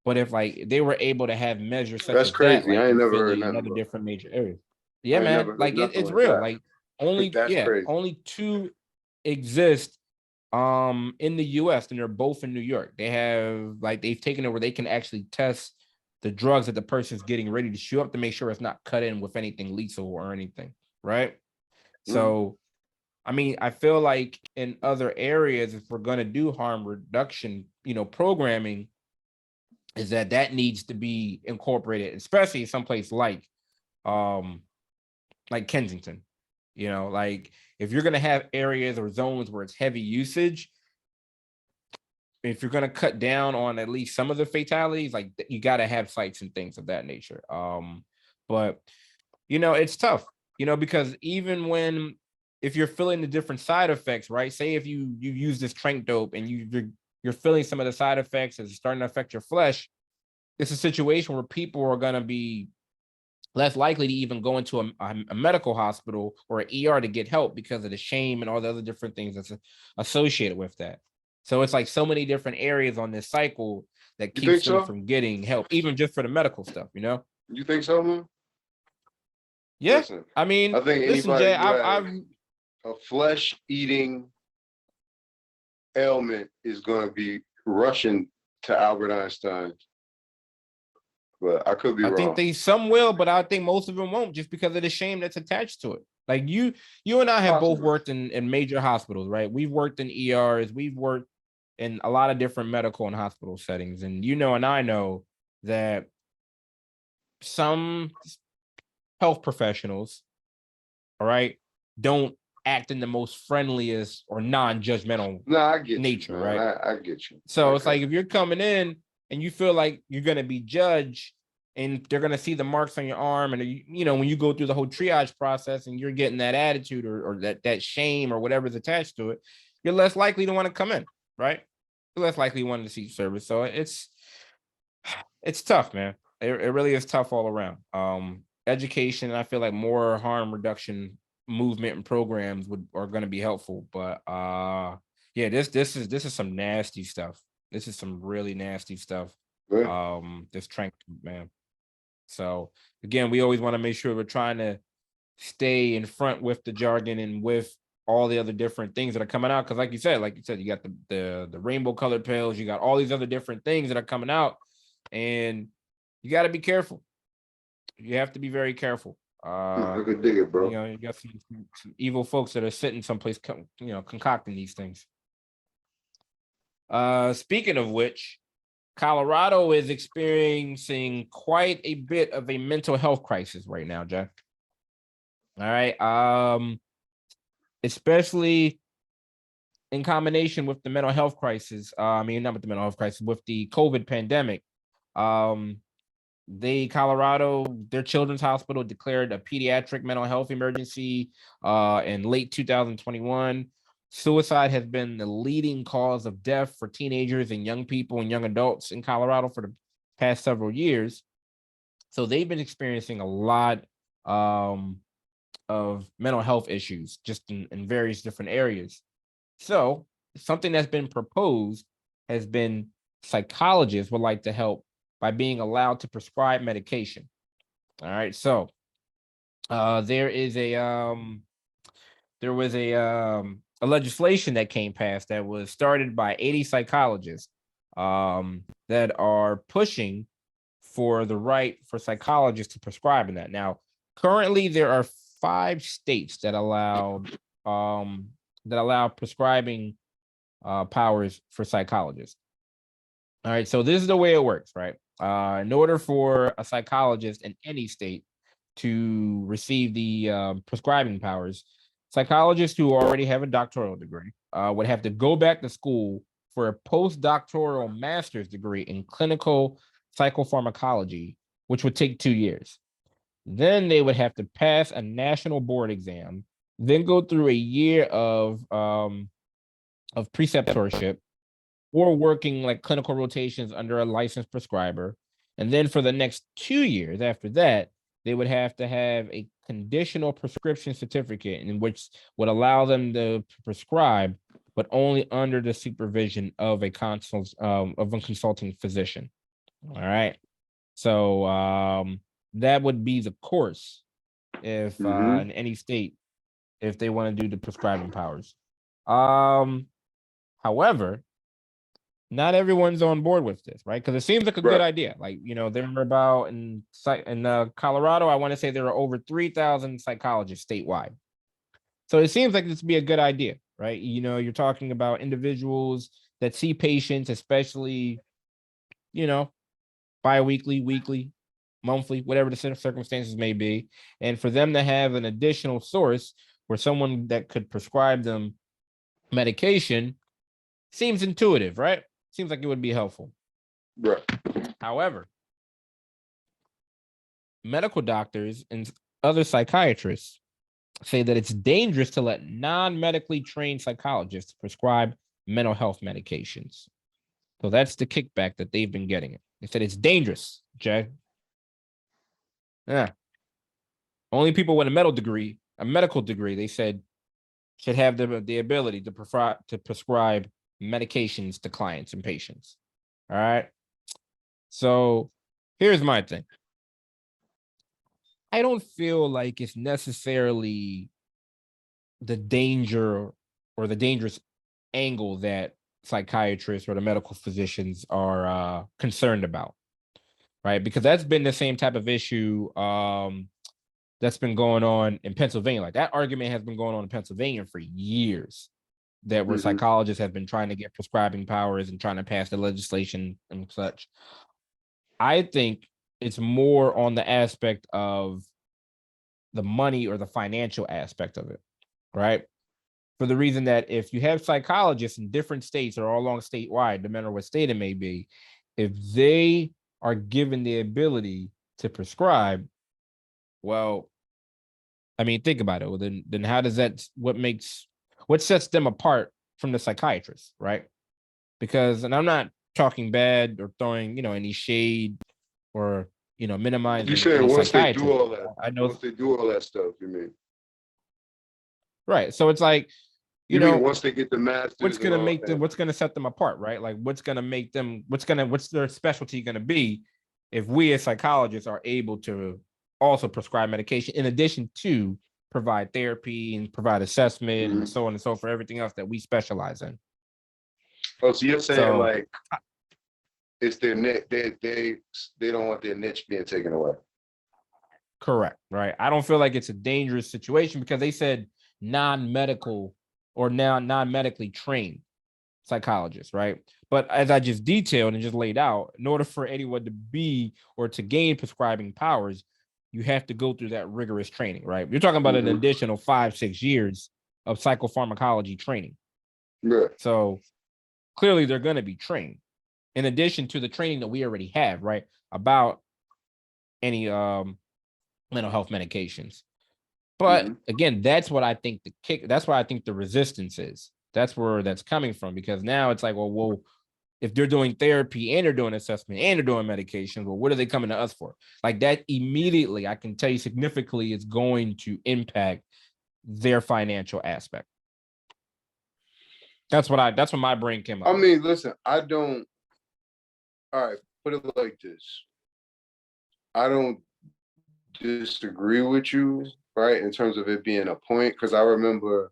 But if like they were able to have measures such That's as that, crazy. like I ain't in never heard Philly and nothing other about different major areas. that. Yeah, I ain't man. never heard Like nothing it's like real. that. Like only, That's yeah, crazy. only 2 exist in the US, and they're both in New York. They have like they've taken it where they can actually test the drugs that the person's getting ready to shoot up to make sure it's not cut in with anything lethal or anything, right? Mhm. So I mean, I feel like in other areas, if we're going to do harm reduction, you know, programming, is that needs to be incorporated, especially in someplace like Kensington. You know, like if you're going to have areas or zones where it's heavy usage, if you're going to cut down on at least some of the fatalities, like you got to have sites and things of that nature. But you know, it's tough, you know, because even when if you're feeling the different side effects, right? Say if you use this Tranq Dope and you're feeling some of the side effects as it's starting to affect your flesh, it's a situation where people are going to be less likely to even go into a medical hospital or an ER to get help because of the shame and all the other different things that's associated with that. So it's like so many different areas on this cycle that You think keeps them so? from getting help, even just for the medical stuff, you know? You think so, man? Yeah. Listen, I mean, I think listen, anybody Jay, who has I've a flesh-eating ailment is going to be rushing to Albert Einstein. But I could be I think wrong. some will, but I think most of them won't just because of the shame that's attached to it. Like you and I have both Possibly. worked in major hospitals, right? We've worked in ERs, we've worked in a lot of different medical and hospital settings. And you know, and I know that some health professionals, all right, don't act in the most friendliest or non-judgmental No, I get you, nature, man. right? I get you. So it's Okay. like if you're coming in and you feel like you're gonna be judged and they're gonna see the marks on your arm, and you know when you go through the whole triage process and you're getting that attitude or that shame or whatever's attached to it, you're less likely to want to come in, right? You're less likely wanting to seek service. So it's tough, man. It really is tough all around. Education, I feel like more harm reduction movement and programs are going to be helpful, but yeah, this is some nasty stuff. This is some really nasty stuff. Yeah. This Trank, man. So again, we always want to make sure we're trying to stay in front with the jargon and with all the other different things that are coming out. Because like you said, you got the rainbow colored pills, you got all these other different things that are coming out, and you got to be careful. You have to be very careful. I could dig it, You bro. know, you got some evil folks that are sitting someplace, concocting these things. Speaking of which, Colorado is experiencing quite a bit of a mental health crisis right now, Jack. All right. Especially in combination with the mental health crisis. I mean, not with the mental health crisis, with the COVID pandemic. Um, Colorado, their children's hospital declared a pediatric mental health emergency in late 2021. Suicide has been the leading cause of death for teenagers and young people and young adults in Colorado for the past several years. So they've been experiencing a lot of mental health issues just in various different areas. So something that's been proposed has been psychologists would like to help by being allowed to prescribe medication. All right. So there was a legislation that came passed that was started by 80 psychologists that are pushing for the right for psychologists to prescribe in that. Now, currently there are 5 states that allow prescribing powers for psychologists. All right, so this is the way it works, right? In order for a psychologist in any state to receive the prescribing powers, psychologists who already have a doctoral degree would have to go back to school for a postdoctoral master's degree in clinical psychopharmacology, which would take 2 years. Then they would have to pass a national board exam, then go through a year of preceptorship or working like clinical rotations under a licensed prescriber. And then for the next 2 years after that, they would have to have a conditional prescription certificate in which would allow them to prescribe, but only under the supervision of a consulting physician. All right. So that would be the course if in any state, if they want to do the prescribing powers. However, not everyone's on board with this, right? Because it seems like a good idea. Like, there were about in Colorado, I want to say there are over 3,000 psychologists statewide. So it seems like this would be a good idea, right? You're talking about individuals that see patients, especially, bi-weekly, weekly, monthly, whatever the circumstances may be. And for them to have an additional source where someone that could prescribe them medication seems intuitive, right? Seems like it would be helpful. Right. However, medical doctors and other psychiatrists say that it's dangerous to let non-medically trained psychologists prescribe mental health medications. So that's the kickback that they've been getting. They said it's dangerous, Jay. Yeah. Only people with a medical degree, they said, should have the ability to prescribe medications to clients and patients. All right. So here's my thing. I don't feel like it's necessarily the danger or the dangerous angle that psychiatrists or the medical physicians are concerned about, right? Because that's been the same type of issue that's been going on in Pennsylvania. Like that argument has been going on in Pennsylvania for years, that where psychologists have been trying to get prescribing powers and trying to pass the legislation and such. I think it's more on the aspect of the money or the financial aspect of it, right? For the reason that if you have psychologists in different states or all along statewide, no matter what state it may be, if they are given the ability to prescribe, well, I mean, think about it. Well, then how does that, what sets them apart from the psychiatrists, right? Because, and I'm not talking bad or throwing, any shade or, minimizing. You saying once they do all that, I know once they do all that stuff, you mean? Right. So it's like, You mean once they get the masters, what's gonna set them apart, right? Like what's their specialty gonna be if we as psychologists are able to also prescribe medication in addition to provide therapy and provide assessment and so on and so forth, everything else that we specialize in. Oh, so you're saying like it's their niche, they don't want their niche being taken away. Correct, right? I don't feel like it's a dangerous situation because they said non-medical or now non-medically trained psychologists, right? But as I just detailed and just laid out, in order for anyone to be or to gain prescribing powers, you have to go through that rigorous training, right? You're talking about an additional 5-6 years of psychopharmacology training. Yeah. So clearly they're going to be trained in addition to the training that we already have, right? About any mental health medications. But again, that's what I think that's why I think the resistance is. That's where that's coming from, because now it's like, well, if they're doing therapy and they're doing assessment and they're doing medication, well, what are they coming to us for? Like that immediately, I can tell you significantly, it's going to impact their financial aspect. That's what my brain came up. I mean, listen, all right, put it like this. I don't disagree with you, right, in terms of it being a point, because I remember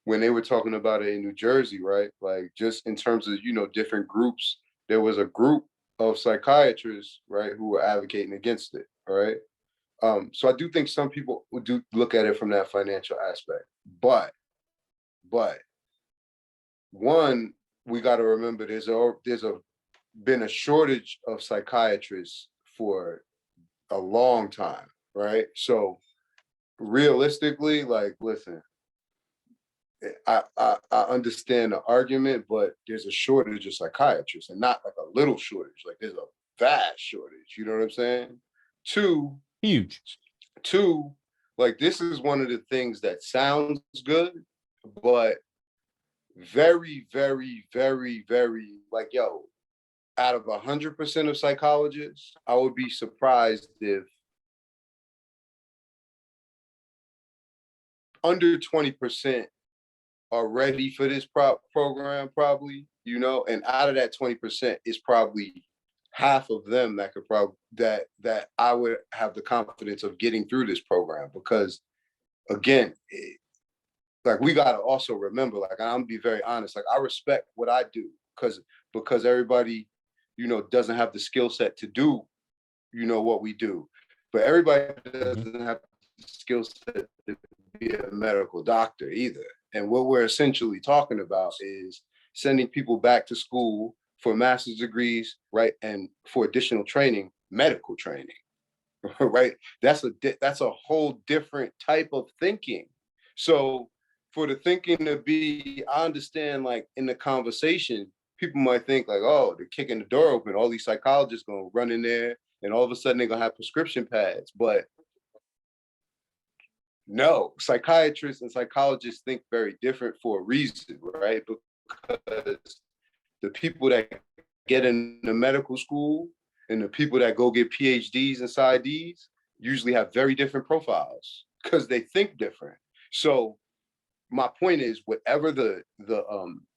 when they were talking about it in New Jersey, right? Like just in terms of, different groups, there was a group of psychiatrists, right, who were advocating against it, right? So I do think some people do look at it from that financial aspect. But one, we got to remember there's been a shortage of psychiatrists for a long time, right? So realistically, like, listen, I understand the argument, but there's a shortage of psychiatrists, and not like a little shortage. Like there's a vast shortage. You know what I'm saying? Two, Huge. two, like this is one of the things that sounds good, but very, very, very, very like yo, out of 100% of psychologists, I would be surprised if under 20% are ready for this program, probably, you know, and out of that 20% is probably half of them that could probably that I would have the confidence of getting through this program because again, like we gotta also remember, like I'm gonna be very honest, like I respect what I do because everybody, you know, doesn't have the skill set to do, you know, what we do. But everybody doesn't have the skill set to be a medical doctor either. And what we're essentially talking about is sending people back to school for master's degrees, right? And for additional training, medical training, right? That's a whole different type of thinking. So for the thinking to be, I understand like in the conversation, people might think like, oh, they're kicking the door open. All these psychologists gonna run in there and all of a sudden they're gonna have prescription pads. But no, psychiatrists and psychologists think very different for a reason, right? Because the people that get into medical school and the people that go get PhDs and PsyDs usually have very different profiles because they think different. So my point is, whatever the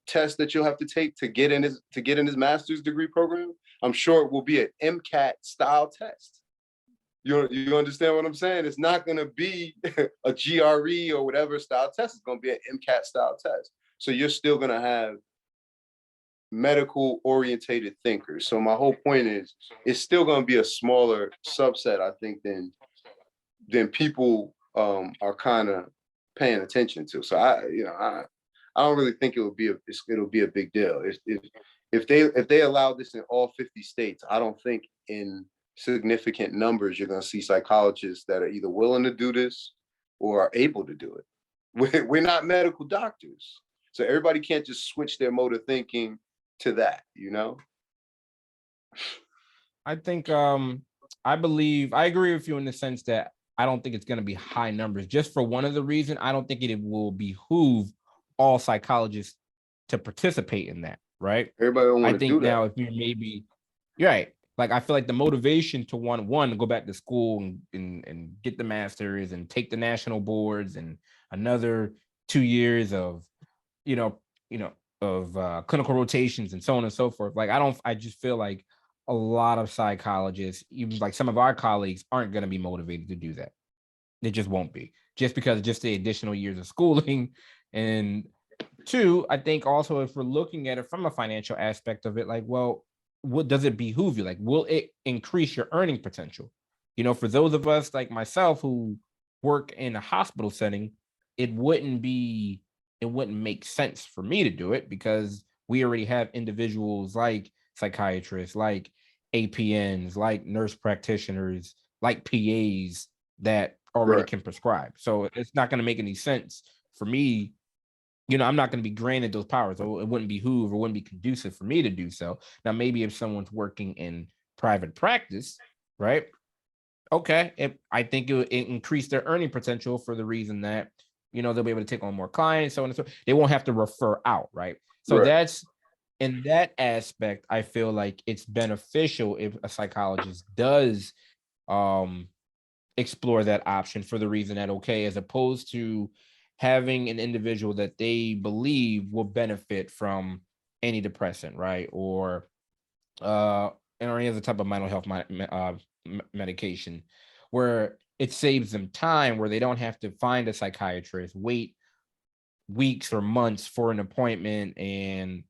test that you'll have to take to get in this master's degree program, I'm sure it will be an MCAT style test. You understand what I'm saying? It's not going to be a GRE or whatever style test. It's going to be an MCAT style test. So you're still going to have medical orientated thinkers. So my whole point is, it's still going to be a smaller subset, I think, than people are kind of paying attention to. So I don't really think it'll be a big deal. If they allow this in all 50 states, I don't think in significant numbers you're going to see psychologists that are either willing to do this or are able to do it. We're not medical doctors, so everybody can't just switch their mode of thinking to that, you know. I think I agree with you in the sense that I don't think it's going to be high numbers. Just for one of the reason, I don't think it will behoove all psychologists to participate in that, right? Everybody don't I want to think do now that. if you maybe, you're right. Like I feel like the motivation to want to go back to school and get the masters and take the national boards and another 2 years of, clinical rotations and so on and so forth. Like I just feel like a lot of psychologists, even like some of our colleagues, aren't going to be motivated to do that. It just won't be, just because just the additional years of schooling. And two, I think also if we're looking at it from a financial aspect of it, like, well, what does it behoove you? Like, will it increase your earning potential? For those of us like myself who work in a hospital setting, it wouldn't make sense for me to do it because we already have individuals like psychiatrists, like APNs, like nurse practitioners, like PAs that already Right. can prescribe. So it's not going to make any sense for me. I'm not going to be granted those powers. So it wouldn't behoove or wouldn't be conducive for me to do so. Now, maybe if someone's working in private practice, right? Okay. I think it increase their earning potential for the reason that, they'll be able to take on more clients, so on and so they won't have to refer out, right? So Right. that's, in that aspect, I feel like it's beneficial if a psychologist does explore that option for the reason that, okay, as opposed to having an individual that they believe will benefit from any depressant, right? Or any other type of mental health medication, where it saves them time, where they don't have to find a psychiatrist, wait weeks or months for an appointment and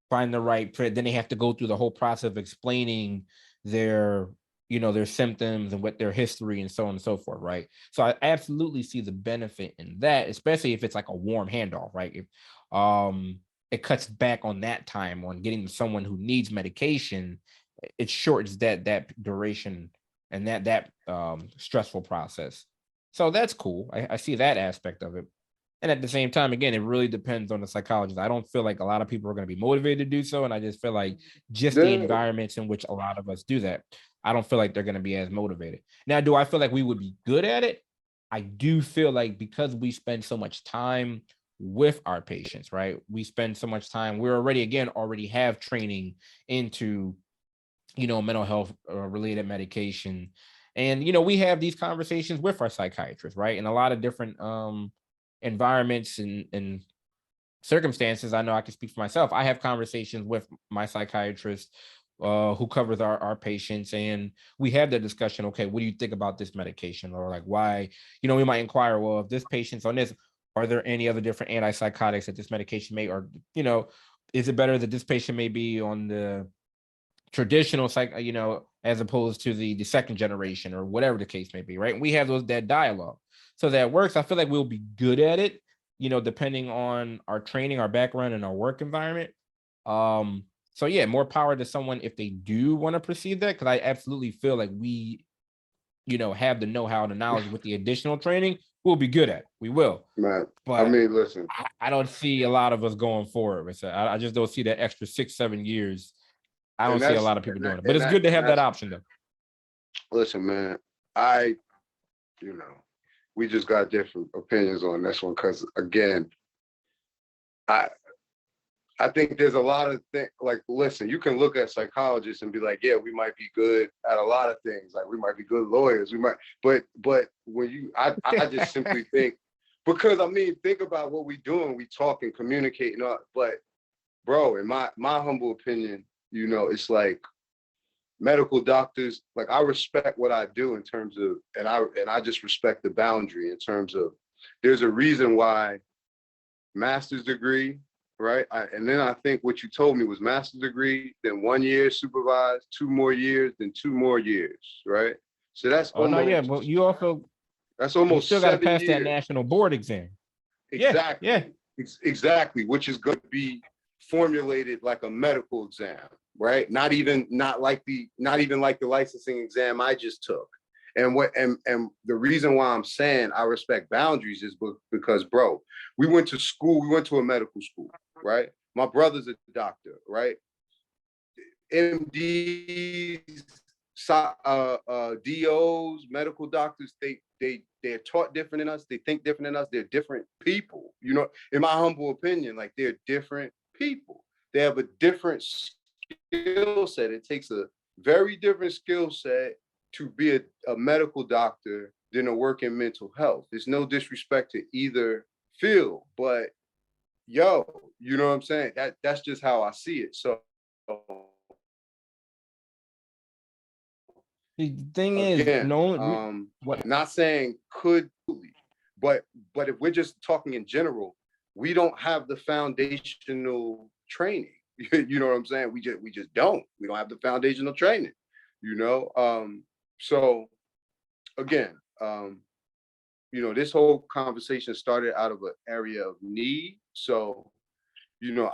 find the right fit. Then they have to go through the whole process of explaining their symptoms and what their history and so on and so forth, right? So I absolutely see the benefit in that, especially if it's like a warm handoff, right? If it cuts back on that time on getting someone who needs medication, it shortens that duration and that stressful process. So that's cool. I see that aspect of it. And at the same time, again, it really depends on the psychologist. I don't feel like a lot of people are going to be motivated to do so. And I just feel like just the Yeah. environments in which a lot of us do that, I don't feel like they're going to be as motivated. Now, do I feel like we would be good at it? I do feel like because we spend so much time with our patients, right? We spend so much time, we're already have training into, mental health related medication. And, we have these conversations with our psychiatrists, right? In a lot of different environments and circumstances. I know I can speak for myself. I have conversations with my psychiatrist who covers our patients, and we have the discussion. Okay, what do you think about this medication? Or like, why, we might inquire, well, if this patient's on this, are there any other different antipsychotics that this medication may, or, is it better that this patient may be on the traditional as opposed to the second generation or whatever the case may be, right? And we have that dialogue. So that works. I feel like we'll be good at it, depending on our training, our background, and our work environment. So yeah, more power to someone if they do want to proceed that, because I absolutely feel like we, have the know-how, the knowledge with the additional training, we'll be good at it. We will. Man, But I mean, listen, I don't see a lot of us going forward with that. I just don't see that extra 6-7 years. I don't see a lot of people doing it, but it's good to have that option though. Listen, man, we just got different opinions on this one because, again, I think there's a lot of things. Like, listen, you can look at psychologists and be like, yeah, we might be good at a lot of things. Like, we might be good lawyers. We might, but when I just simply think, because I mean, think about what we're doing. We talk and communicate, but bro, in my humble opinion, it's like medical doctors, like I respect what I do in terms of, and I just respect the boundary in terms of, there's a reason why master's degree, right? And then I think what you told me was master's degree, then 1 year supervised, 2 more years, then 2 more years, right? So that's But you also, that's almost still got to 7 pass years. that national board exam. Exactly. Yeah. Exactly, which is going to be formulated like a medical exam, right? Not even like the licensing exam I just took. And the reason why I'm saying I respect boundaries is because, bro, we went to a medical school, right? My brother's a doctor, right? MDs, DOs, medical doctors, they're taught different than us. They think different than us. They're different people. In my humble opinion, like, they're different people. They have a different skill set. It takes a very different skill set to be a medical doctor than to work in mental health. There's no disrespect to either field, but yo, you know what I'm saying? That's just how I see it. So The thing is, again, what not saying could, but if we're just talking in general, we don't have the foundational training. You know what I'm saying? We just don't. We don't have the foundational training. So again, this whole conversation started out of an area of need. So,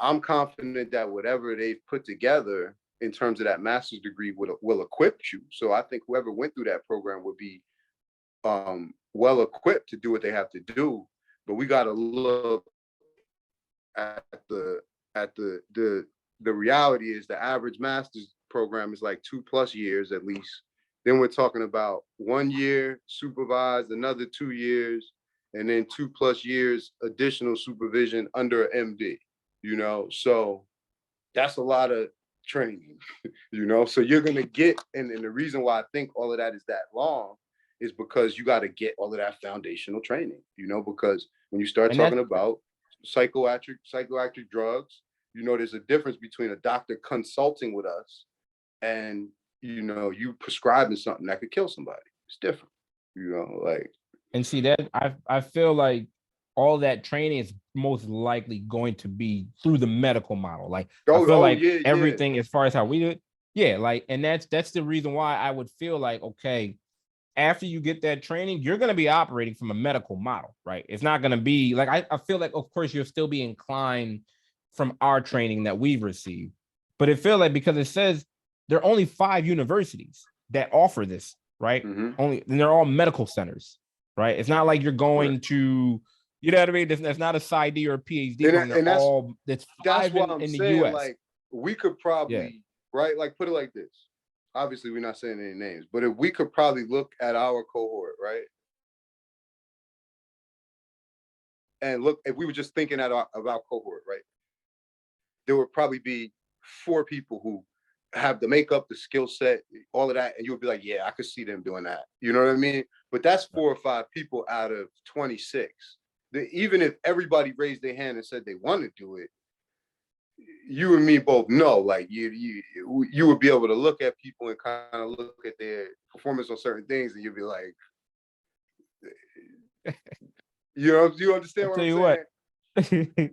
I'm confident that whatever they've put together in terms of that master's degree will equip you. So I think whoever went through that program would be well equipped to do what they have to do. But we got to look at the reality is the average master's program is like 2+ years at least. Then we're talking about 1 year supervised, another 2 years, and then 2+ years additional supervision under an MD. So that's a lot of training. So you're gonna get, and the reason why I think all of that is that long is because you got to get all of that foundational training. Because when you start talking about psychoactive drugs, there's a difference between a doctor consulting with us and you prescribing something that could kill somebody. It's different, and see that I feel like all that training is most likely going to be through the medical model. Like, I feel like everything as far as how we do it. Yeah, like, and that's the reason why I would feel like, okay, after you get that training, you're going to be operating from a medical model, right? It's not going to be like, I feel like, of course, you'll still be inclined from our training that we've received, but it feels like, because it says there are only 5 universities that offer this, right? Mm-hmm. And they're all medical centers, right? It's not like you're going to You know what I mean? That's not a PsyD or a PhD And, program. They're and that's all, that's that's 5 what I'm in the saying. US. Like, we could Yeah. probably, right? Like, put it like this. Obviously, we're not saying any names, but if we could probably look at our cohort, right? And look, if we were just thinking of our cohort, right? There would probably be 4 people who have the makeup, the skill set, all of that, and you would be like, yeah, I could see them doing that. You know what I mean? But that's 4 or 5 people out of 26. Even if everybody raised their hand and said they want to do it, you and me both know, like, you would be able to look at people and kind of look at their performance on certain things, and you'd be like, do you understand I'll what tell I'm you saying? what.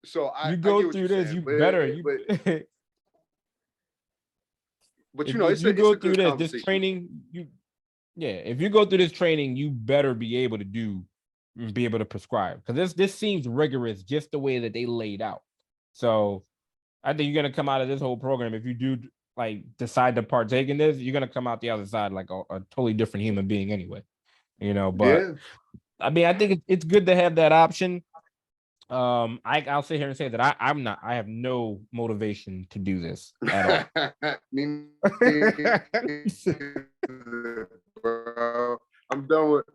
So I You get go what through you're this, saying, you better, you but if, you know, if it's you a go through good this conversation. training, if you go through this training, you better be able to prescribe, because this seems rigorous just the way that they laid out. So I think you're gonna come out of this whole program, if you do like decide to partake in this, you're gonna come out the other side like a totally different human being anyway. But Yeah. I mean, I think it's good to have that option. I'll sit here and say that I have no motivation to do this at all. Me neither, bro. I'm done with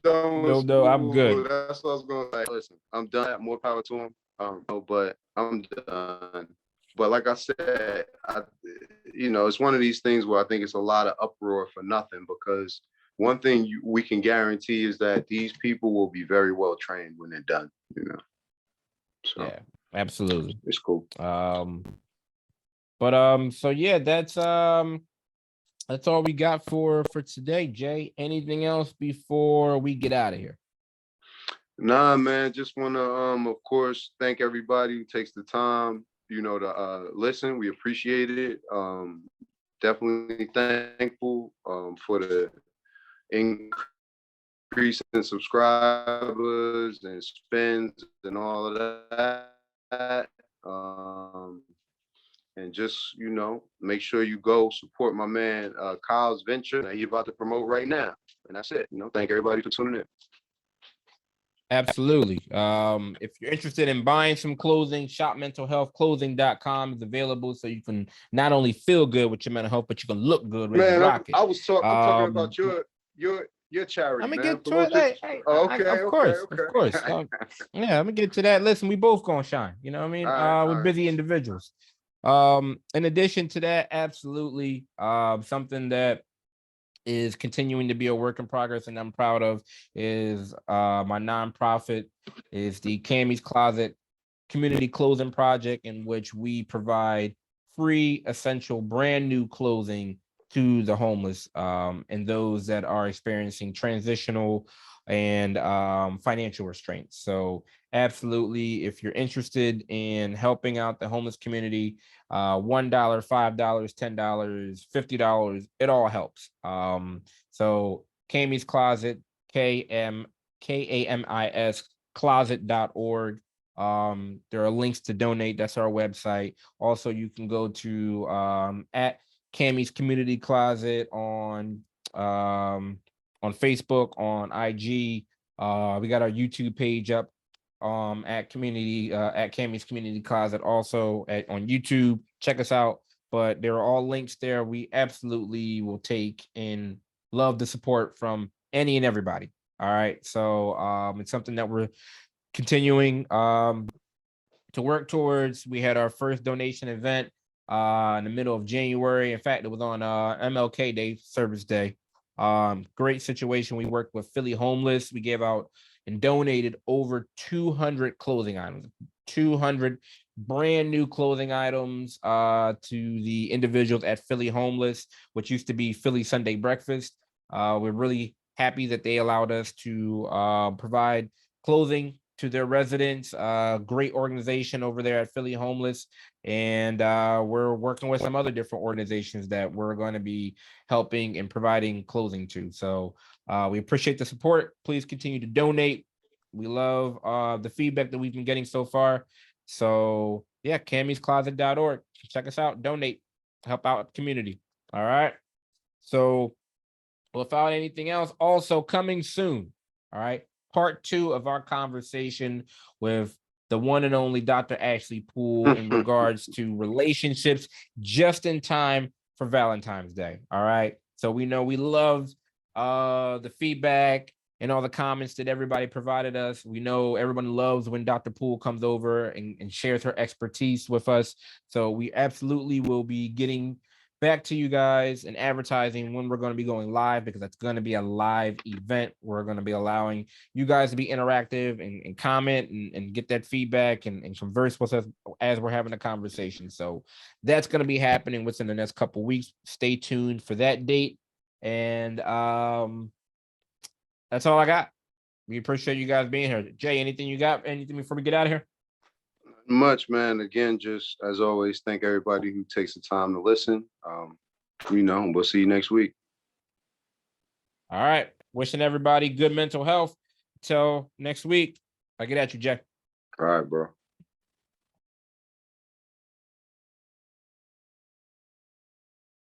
No, I'm school. good. That's what I was gonna say. Listen, I'm done. More power to him. But I'm done. But like I said, it's one of these things where I think it's a lot of uproar for nothing, because one thing we can guarantee is that these people will be very well trained when they're done. So Yeah, absolutely. it's cool. So yeah, that's all we got for today, Jay. Anything else before we get out of here? Nah, man, just want to of course thank everybody who takes the time to listen. We appreciate it. Definitely thankful for the increase in subscribers and spends and all of that. And just make sure you go support my man Kyle's venture that he's about to promote right now. And that's it. Thank everybody for tuning in. Absolutely. If you're interested in buying some clothing, shopmentalhealthclothing.com is available, so you can not only feel good with your mental health, but you can look good when you rock it. I'm talking about your charity, I'm gonna man. get to it. Of course. Yeah, I'm gonna get to that. Listen, we both gonna shine. You know what I mean? We're busy individuals. In addition to that, absolutely, something that is continuing to be a work in progress and I'm proud of is my nonprofit is the Cammy's Closet Community Clothing Project, in which we provide free, essential, brand new clothing to the homeless and those that are experiencing transitional and financial restraints. So absolutely, if you're interested in helping out the homeless community, $1, $5, $10, $50, it all helps. So Cammy's Closet, KAMIS closet.org. There are links to donate. That's our website. Also, you can go to at Cammy's Community Closet on Facebook, on IG. We got our YouTube page up at Cammy's Community Closet, also on YouTube. Check us out. But there are all links there. We absolutely will take and love the support from any and everybody. All right. So it's something that we're continuing to work towards. We had our first donation event in the middle of January. In fact, it was on MLK Day, Service Day. Great situation. We worked with Philly Homeless. We gave out and donated over 200 clothing items, 200 brand new clothing items to the individuals at Philly Homeless, which used to be Philly Sunday Breakfast. We're really happy that they allowed us to provide clothing to their residents. Great organization over there at Philly Homeless. And we're working with some other different organizations that we're going to be helping and providing clothing to. So we appreciate the support. Please continue to donate. We love the feedback that we've been getting so far. So yeah, cammyscloset.org. Check us out, donate, help out the community. All right. So without anything else, also coming soon. All right. part 2 of our conversation with the one and only Dr. Ashley Poole in regards to relationships just in time for Valentine's Day. All right. So we know we love the feedback and all the comments that everybody provided us. We know everyone loves when Dr. Poole comes over and shares her expertise with us. So we absolutely will be getting back to you guys and advertising when we're going to be going live, because that's going to be a live event. We're going to be allowing you guys to be interactive and comment and get that feedback and converse with us as we're having a conversation. So that's going to be happening within the next couple of weeks. Stay tuned for that date. And that's all I got. We appreciate you guys being here. Jay, anything you got? Anything before we get out of here? Much, man. Again, just as always, thank everybody who takes the time to listen. We'll see you next week. All right. Wishing everybody good mental health. Till next week. I get at you, Jay. All right, bro.